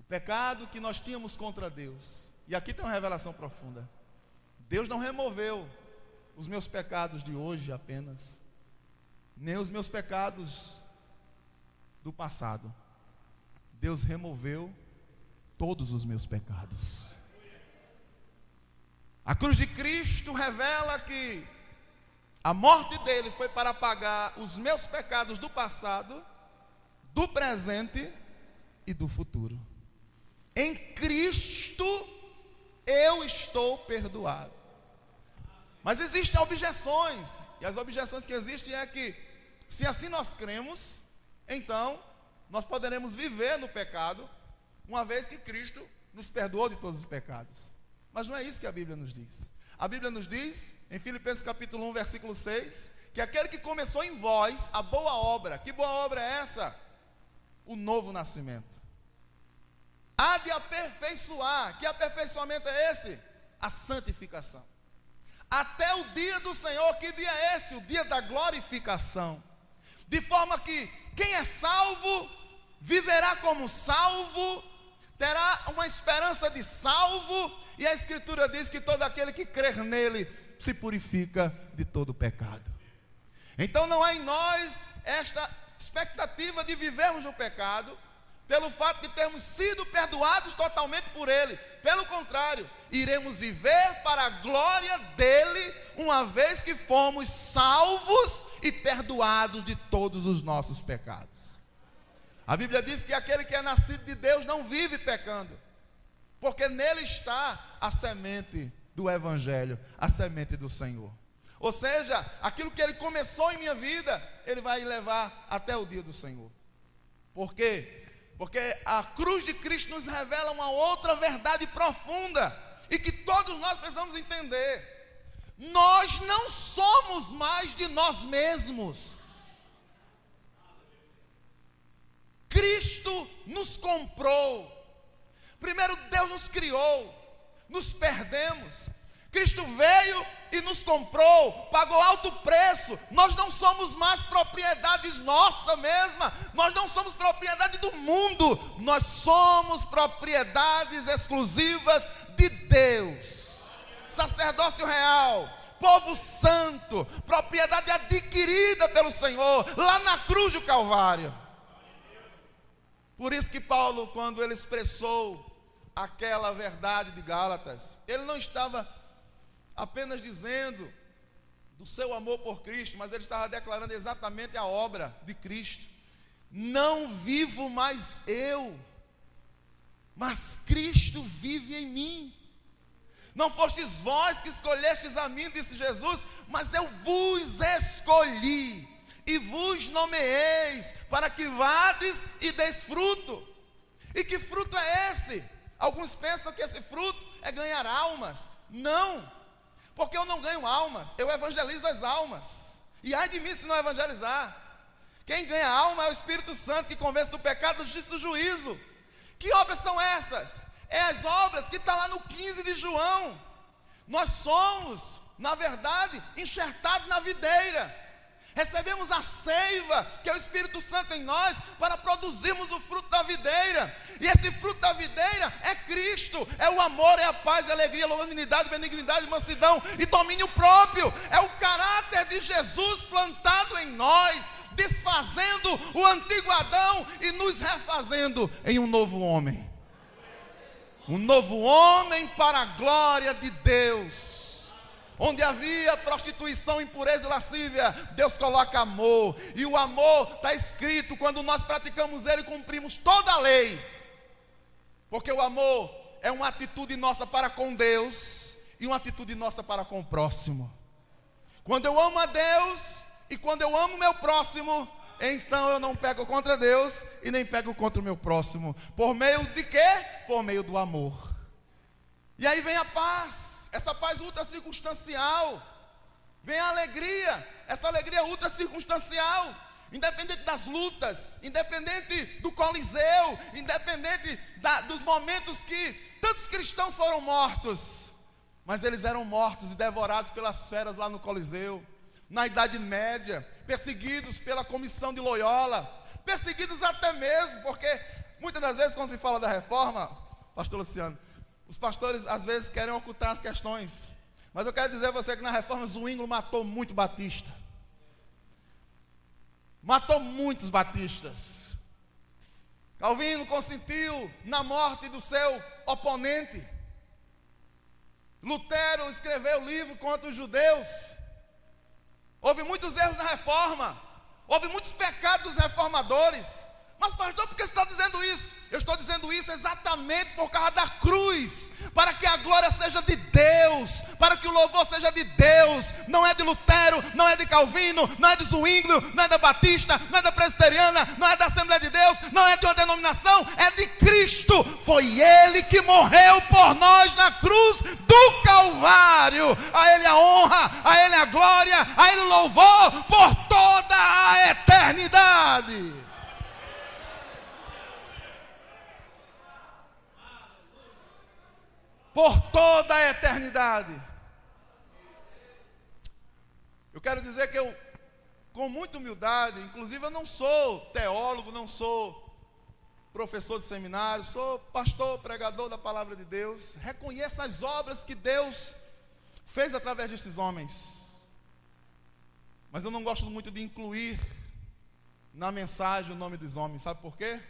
O pecado que nós tínhamos contra Deus. E aqui tem uma revelação profunda. Deus não removeu os meus pecados de hoje apenas, nem os meus pecados do passado. Deus removeu todos os meus pecados. A cruz de Cristo revela que a morte dele foi para pagar os meus pecados do passado, do presente e do futuro. Em Cristo eu estou perdoado. Mas existem objeções, e as objeções que existem é que, se assim nós cremos, então nós poderemos viver no pecado, uma vez que Cristo nos perdoou de todos os pecados. Mas não é isso que a Bíblia nos diz. A Bíblia nos diz, em Filipenses capítulo 1, versículo 6, que aquele que começou em vós a boa obra, que boa obra é essa? O novo nascimento. Há de aperfeiçoar. Que aperfeiçoamento é esse? A santificação. Até o dia do Senhor. Que dia é esse? O dia da glorificação. De forma que quem é salvo viverá como salvo, terá uma esperança de salvo, e a Escritura diz que todo aquele que crer nele se purifica de todo pecado. Então não há em nós esta expectativa de vivermos no pecado, pelo fato de termos sido perdoados totalmente por ele. Pelo contrário, iremos viver para a glória dele, uma vez que fomos salvos e perdoados de todos os nossos pecados. A Bíblia diz que aquele que é nascido de Deus não vive pecando, porque nele está a semente do Evangelho, a semente do Senhor. Ou seja, aquilo que ele começou em minha vida, ele vai levar até o dia do Senhor. Por quê? Porque a cruz de Cristo nos revela uma outra verdade profunda, e que todos nós precisamos entender. Nós não somos mais de nós mesmos. Cristo nos comprou. Primeiro Deus nos criou, nos perdemos. Cristo veio e nos comprou, pagou alto preço. Nós não somos mais propriedades nossa mesma, nós não somos propriedade do mundo, nós somos propriedades exclusivas de Deus. Sacerdócio real, povo santo, propriedade adquirida pelo Senhor, lá na cruz do Calvário. Por isso que Paulo, quando ele expressou aquela verdade de Gálatas, ele não estava apenas dizendo do seu amor por Cristo, mas ele estava declarando exatamente a obra de Cristo. Não vivo mais eu, mas Cristo vive em mim. Não fostes vós que escolhestes a mim, disse Jesus, mas eu vos escolhi e vos nomeeis para que vades e deis fruto. E que fruto é esse? Alguns pensam que esse fruto é ganhar almas. Não, porque eu não ganho almas, eu evangelizo as almas. E ai de mim se não evangelizar. Quem ganha alma é o Espírito Santo, que convence do pecado, da justiça e do juízo. Que obras são essas? É as obras que está lá no 15 de João. Nós somos, na verdade, enxertados na videira. Recebemos a seiva, que é o Espírito Santo em nós, para produzirmos o fruto da videira. E esse fruto da videira é Cristo, é o amor, é a paz, é a alegria, a longanimidade, benignidade, mansidão e domínio próprio. É o caráter de Jesus plantado em nós, desfazendo o antigo Adão e nos refazendo em um novo homem. Um novo homem para a glória de Deus. Onde havia prostituição, impureza e lascívia, Deus coloca amor. E o amor está escrito, quando nós praticamos ele, cumprimos toda a lei. Porque o amor é uma atitude nossa para com Deus e uma atitude nossa para com o próximo. Quando eu amo a Deus e quando eu amo o meu próximo, então eu não pego contra Deus e nem pego contra o meu próximo. Por meio de quê? Por meio do amor. E aí vem a paz. Essa paz ultra circunstancial. Vem a alegria, essa alegria ultra circunstancial. Independente das lutas, independente do Coliseu, independente dos momentos que tantos cristãos foram mortos. Mas eles eram mortos e devorados pelas feras lá no Coliseu. Na Idade Média, perseguidos pela comissão de Loyola. Perseguidos até mesmo, porque muitas das vezes quando se fala da reforma, pastor Luciano, os pastores às vezes querem ocultar as questões. Mas eu quero dizer a você que na reforma Zwinglio matou muito batista. Matou muitos batistas. Calvino consentiu na morte do seu oponente. Lutero escreveu livro contra os judeus. Houve muitos erros na reforma. Houve muitos pecados dos reformadores. Mas pastor, por que você está dizendo isso? Eu estou dizendo isso exatamente por causa da cruz, para que a glória seja de Deus, para que o louvor seja de Deus. Não é de Lutero, não é de Calvino, não é de Zwinglio, não é da Batista, não é da Presbiteriana, não é da Assembleia de Deus, não é de uma denominação, é de Cristo. Foi Ele que morreu por nós na cruz do Calvário. A Ele a honra, a Ele a glória, a Ele o louvor por toda a eternidade. Por toda a eternidade. Eu quero dizer que eu, com muita humildade, inclusive eu não sou teólogo, não sou professor de seminário, sou pastor, pregador da palavra de Deus, reconheço as obras que Deus fez através desses homens, mas eu não gosto muito de incluir na mensagem o nome dos homens, sabe por quê?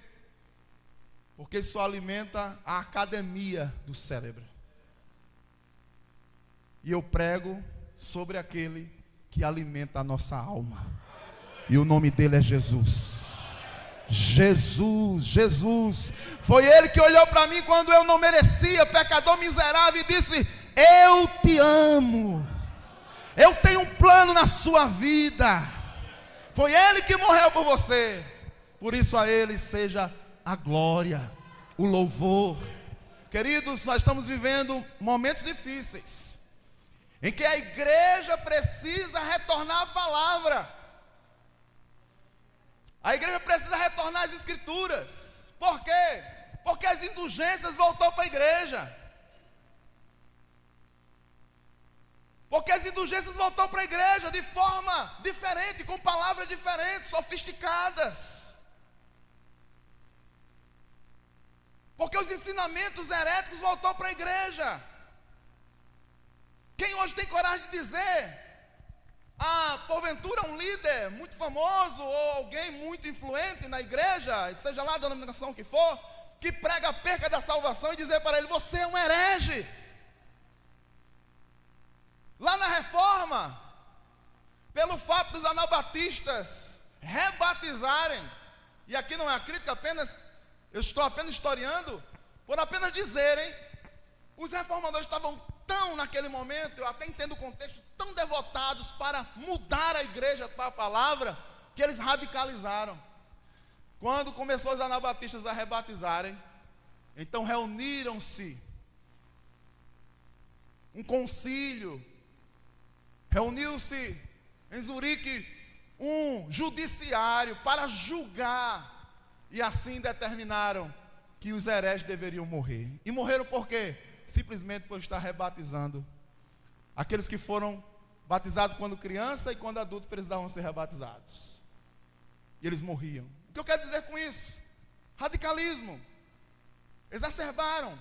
Porque isso alimenta a academia do cérebro. E eu prego sobre aquele que alimenta a nossa alma. E o nome dele é Jesus. Jesus, Jesus. Foi Ele que olhou para mim quando eu não merecia, pecador miserável, e disse: eu te amo. Eu tenho um plano na sua vida. Foi Ele que morreu por você. Por isso a Ele seja a glória, o louvor. Queridos, nós estamos vivendo momentos difíceis, em que a igreja precisa retornar à palavra. A igreja precisa retornar às escrituras. Por quê? Porque as indulgências voltou para a igreja. Porque as indulgências voltou para a igreja de forma diferente, com palavras diferentes, sofisticadas. Porque os ensinamentos heréticos voltou para a igreja. Quem hoje tem coragem de dizer, porventura um líder muito famoso, ou alguém muito influente na igreja, seja lá a denominação que for, que prega a perca da salvação e dizer para ele: você é um herege. Lá na reforma, pelo fato dos anabatistas rebatizarem, e aqui não é a crítica apenas, eu estou apenas historiando, por apenas dizerem, os reformadores estavam tão naquele momento, eu até entendo o contexto, tão devotados para mudar a igreja para a palavra, que eles radicalizaram. Quando começou os anabatistas a rebatizarem, então reuniram-se um concílio, reuniu-se em Zurique um judiciário para julgar, e assim determinaram que os hereges deveriam morrer. E morreram por quê? Simplesmente por estar rebatizando aqueles que foram batizados quando criança e quando adultos precisavam ser rebatizados. E eles morriam. O que eu quero dizer com isso? Radicalismo. Exacerbaram.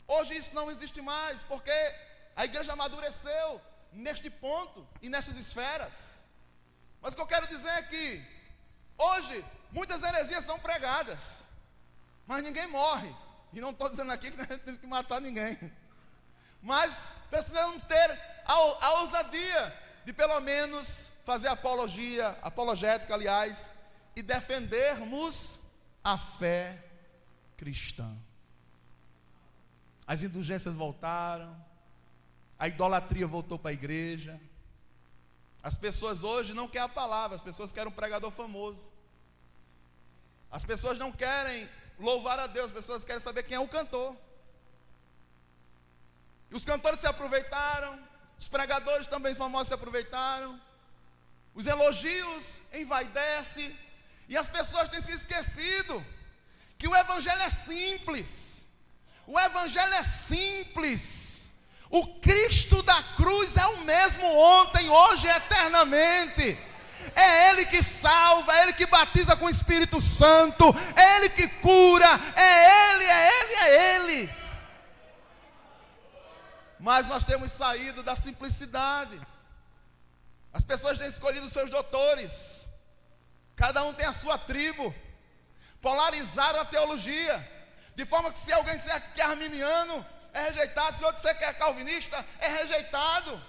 Hoje isso não existe mais, porque a igreja amadureceu neste ponto e nestas esferas. Mas o que eu quero dizer é que hoje muitas heresias são pregadas, mas ninguém morre. E não estou dizendo aqui que nós temos que matar ninguém, mas precisamos ter a ousadia de pelo menos fazer apologética, aliás, e defendermos a fé cristã. As indulgências voltaram, a idolatria voltou para a igreja. As pessoas hoje não querem a palavra, as pessoas querem um pregador famoso. As pessoas não querem louvar a Deus, as pessoas querem saber quem é o cantor. E os cantores se aproveitaram, os pregadores também famosos se aproveitaram, os elogios envaidecem, e as pessoas têm se esquecido que o evangelho é simples. O evangelho é simples. O Cristo da cruz é o mesmo ontem, hoje e eternamente. É Ele que salva, é Ele que batiza com o Espírito Santo, é Ele que cura, é Ele, é Ele, é Ele. Mas nós temos saído da simplicidade. As pessoas têm escolhido seus doutores, cada um tem a sua tribo. polarizaram a teologia, de forma que se alguém disser que é arminiano, é rejeitado, se outro disser que é calvinista, é rejeitado.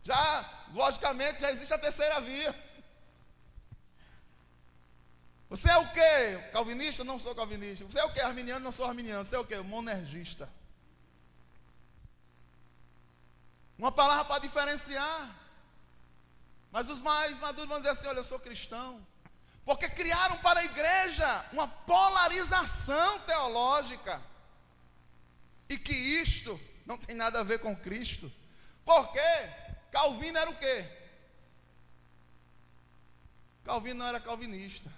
Já, logicamente, já existe a terceira via. Você é o quê? Calvinista? Não sou calvinista. Você é o quê? Arminiano? Não sou arminiano. Você é o quê? Monergista. Uma palavra para diferenciar. Mas os mais maduros vão dizer assim: olha, eu sou cristão. Porque criaram para a igreja uma polarização teológica. E que isto não tem nada a ver com Cristo. Por quê? Calvino era o quê? Calvino não era calvinista.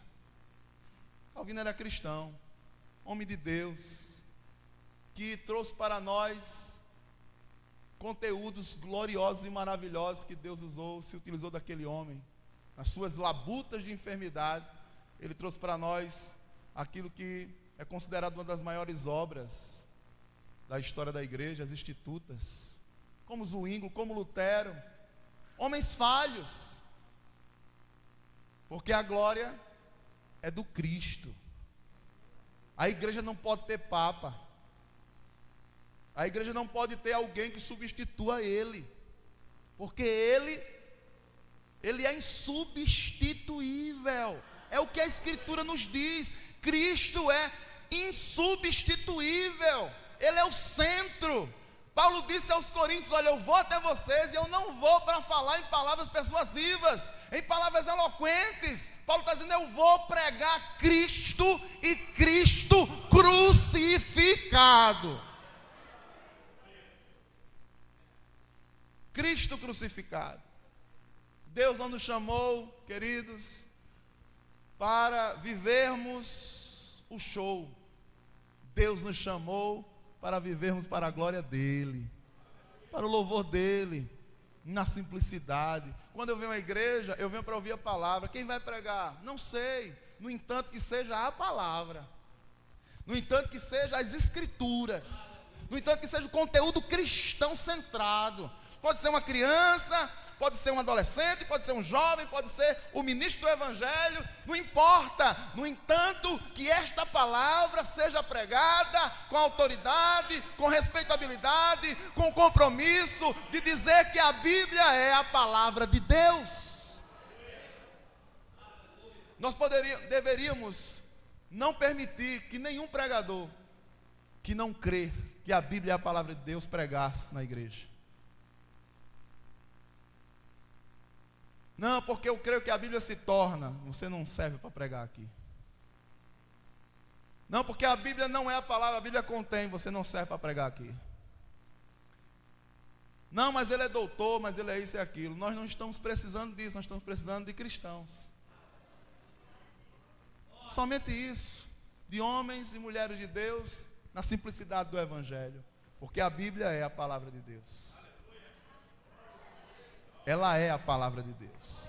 Calvino era cristão, homem de Deus, que trouxe para nós conteúdos gloriosos e maravilhosos que Deus usou, se utilizou daquele homem. Nas suas labutas de enfermidade, ele trouxe para nós aquilo que é considerado uma das maiores obras da história da igreja, as Institutas, como Zwinglio, como Lutero, homens falhos, porque a glória é do Cristo. A igreja não pode ter papa. A igreja não pode ter alguém que substitua ele. Porque ele é insubstituível. É o que a Escritura nos diz. Cristo é insubstituível. Ele é o centro. Paulo disse aos Coríntios: olha, eu vou até vocês e eu não vou para falar em palavras persuasivas, em palavras eloquentes. Paulo está dizendo: eu vou pregar Cristo e Cristo crucificado. Cristo crucificado. Deus não nos chamou, queridos, para vivermos o show. Deus nos chamou para vivermos para a glória dEle, para o louvor dEle, na simplicidade. Quando eu venho à igreja, eu venho para ouvir a palavra. Quem vai pregar? Não sei. No entanto que seja a palavra, no entanto que seja as Escrituras, no entanto que seja o conteúdo cristão centrado. Pode ser uma criança, pode ser um adolescente, pode ser um jovem, pode ser o ministro do Evangelho, não importa. No entanto, que esta palavra seja pregada com autoridade, com respeitabilidade, com compromisso de dizer que a Bíblia é a palavra de Deus. Nós deveríamos não permitir que nenhum pregador que não crê que a Bíblia é a palavra de Deus pregasse na igreja. Não, porque eu creio que a Bíblia se torna. Você não serve para pregar aqui. Não, porque a Bíblia não é a palavra, a Bíblia contém. Você não serve para pregar aqui. Não, mas ele é doutor, mas ele é isso e aquilo. Nós não estamos precisando disso, nós estamos precisando de cristãos. Somente isso. De homens e mulheres de Deus, na simplicidade do Evangelho. Porque a Bíblia é a palavra de Deus. Ela é a palavra de Deus.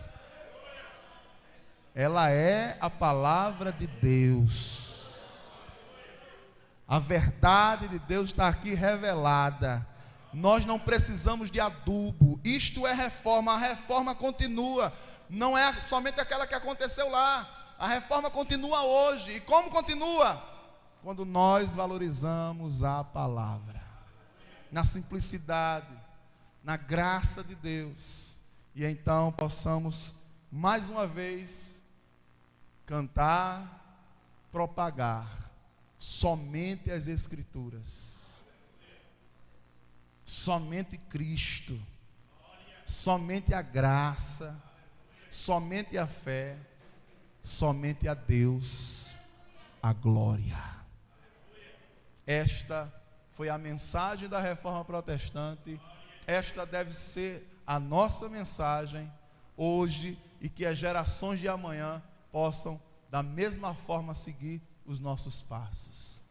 Ela é a palavra de Deus. A verdade de Deus está aqui revelada. Nós não precisamos de adubo. Isto é reforma. A reforma continua. Não é somente aquela que aconteceu lá. A reforma continua hoje. E como continua? Quando nós valorizamos a palavra. Na simplicidade. Na graça de Deus. E então possamos mais uma vez cantar, propagar somente as Escrituras, somente Cristo, somente a graça, somente a fé, somente a Deus a glória. Esta foi a mensagem da Reforma Protestante. Esta deve ser a nossa mensagem hoje, e que as gerações de amanhã possam da mesma forma seguir os nossos passos,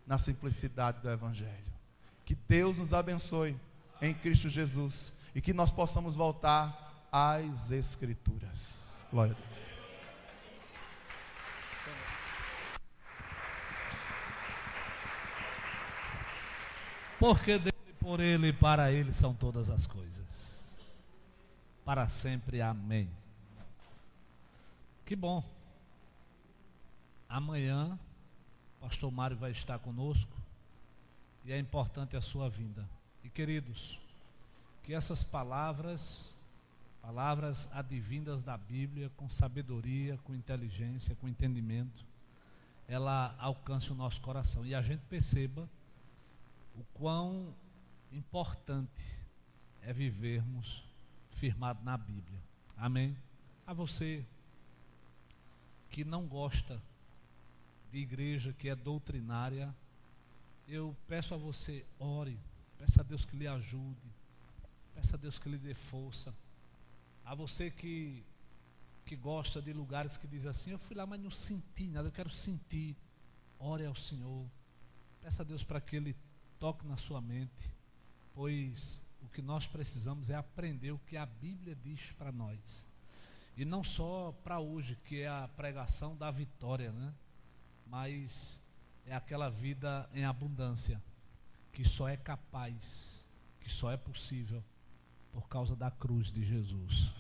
na simplicidade do Evangelho. Que Deus nos abençoe em Cristo Jesus, e que nós possamos voltar às Escrituras. Glória a Deus. Porque dele, por ele e para ele são todas as coisas. Para sempre, amém. Que bom. amanhã o pastor Mário vai estar conosco e é importante a sua vinda. E queridos, que essas palavras advindas da Bíblia, com sabedoria, com inteligência, com entendimento, ela alcance o nosso coração e a gente perceba o quão importante é vivermos firmado na Bíblia. Amém? A você que não gosta de igreja, que é doutrinária, eu peço a você, ore, peça a Deus que lhe ajude, peça a Deus que lhe dê força. A você que gosta de lugares que diz assim, eu fui lá, mas não senti nada, eu quero sentir. Ore ao Senhor, peça a Deus para que Ele toque na sua mente, pois o que nós precisamos é aprender o que a Bíblia diz para nós. E não só para hoje, que é a pregação da vitória, né? Mas é aquela vida em abundância, que só é capaz, que só é possível por causa da cruz de Jesus.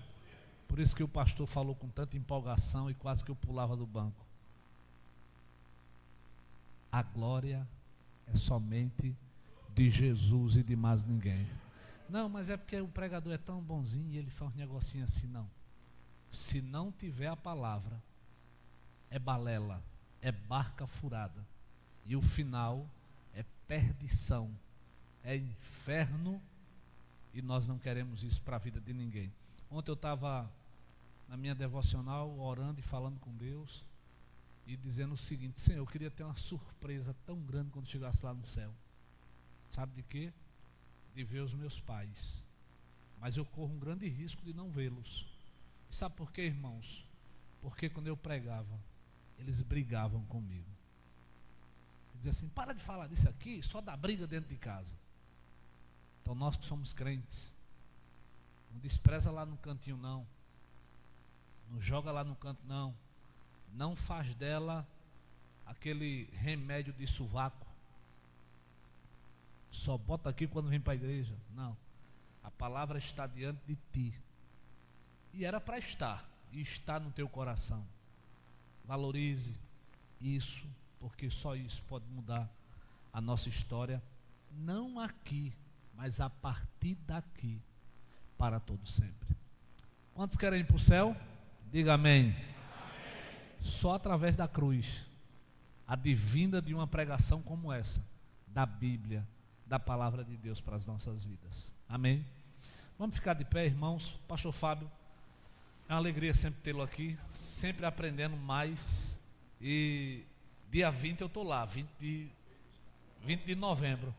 Por isso que o pastor falou com tanta empolgação e quase que eu pulava do banco. A glória é somente de Jesus e de mais ninguém. Não, mas é porque o pregador é tão bonzinho e ele faz um negocinho assim, não. Se não tiver a palavra, é balela, é barca furada. E o final é perdição, é inferno, e nós não queremos isso para a vida de ninguém. Ontem eu estava na minha devocional orando e falando com Deus e dizendo o seguinte: Senhor, eu queria ter uma surpresa tão grande quando chegasse lá no céu. Sabe de quê? De ver os meus pais. Mas eu corro um grande risco de não vê-los. E sabe por quê, irmãos? Porque quando eu pregava, eles brigavam comigo. Dizia assim, para de falar disso aqui, só dá briga dentro de casa. Então nós que somos crentes, não despreza lá no cantinho não, não joga lá no canto não, não faz dela aquele remédio de sovaco, só bota aqui quando vem para a igreja. Não, a palavra está diante de ti, e era para estar, e está no teu coração. Valorize isso, porque só isso pode mudar a nossa história, não aqui, mas a partir daqui, para todo sempre. Quantos querem ir para o céu? Diga amém. Amém. Só através da cruz, a divinda de uma pregação como essa, da Bíblia, da palavra de Deus para as nossas vidas. Amém? Vamos ficar de pé, irmãos. Pastor Fábio, é uma alegria sempre tê-lo aqui, sempre aprendendo mais. E dia 20 eu estou lá, 20 de novembro.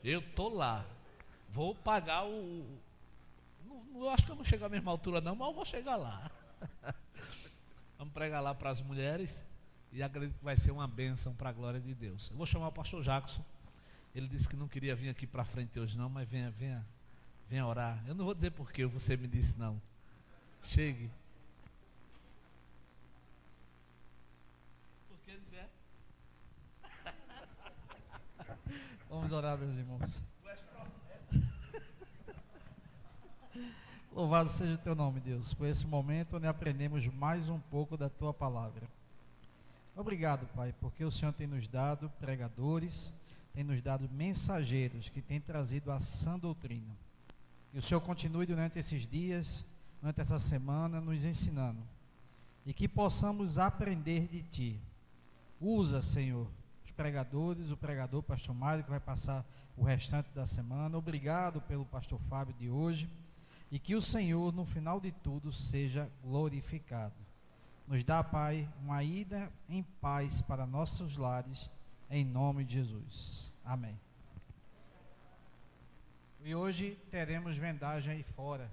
Eu estou lá. Vou pagar eu acho que eu não chego à mesma altura não, mas eu vou chegar lá. Vamos pregar lá para as mulheres e acredito que vai ser uma bênção para a glória de Deus. Eu vou chamar o pastor Jackson. Ele disse que não queria vir aqui para frente hoje não, mas venha orar. Eu não vou dizer porquê, você me disse não. Chegue. Por que dizer? Vamos orar, meus irmãos. Louvado seja o teu nome, Deus, por esse momento onde aprendemos mais um pouco da tua palavra. Obrigado, Pai, porque o Senhor tem nos dado pregadores, tem nos dado mensageiros que têm trazido a sã doutrina. Que o Senhor continue durante esses dias, durante essa semana, nos ensinando. E que possamos aprender de Ti. Usa, Senhor, os pregadores, o pregador, pastor Mário, que vai passar o restante da semana. Obrigado pelo pastor Fábio de hoje. E que o Senhor, no final de tudo, seja glorificado. Nos dá, Pai, uma ida em paz para nossos lares, em nome de Jesus. Amém. E hoje teremos vendagem aí fora.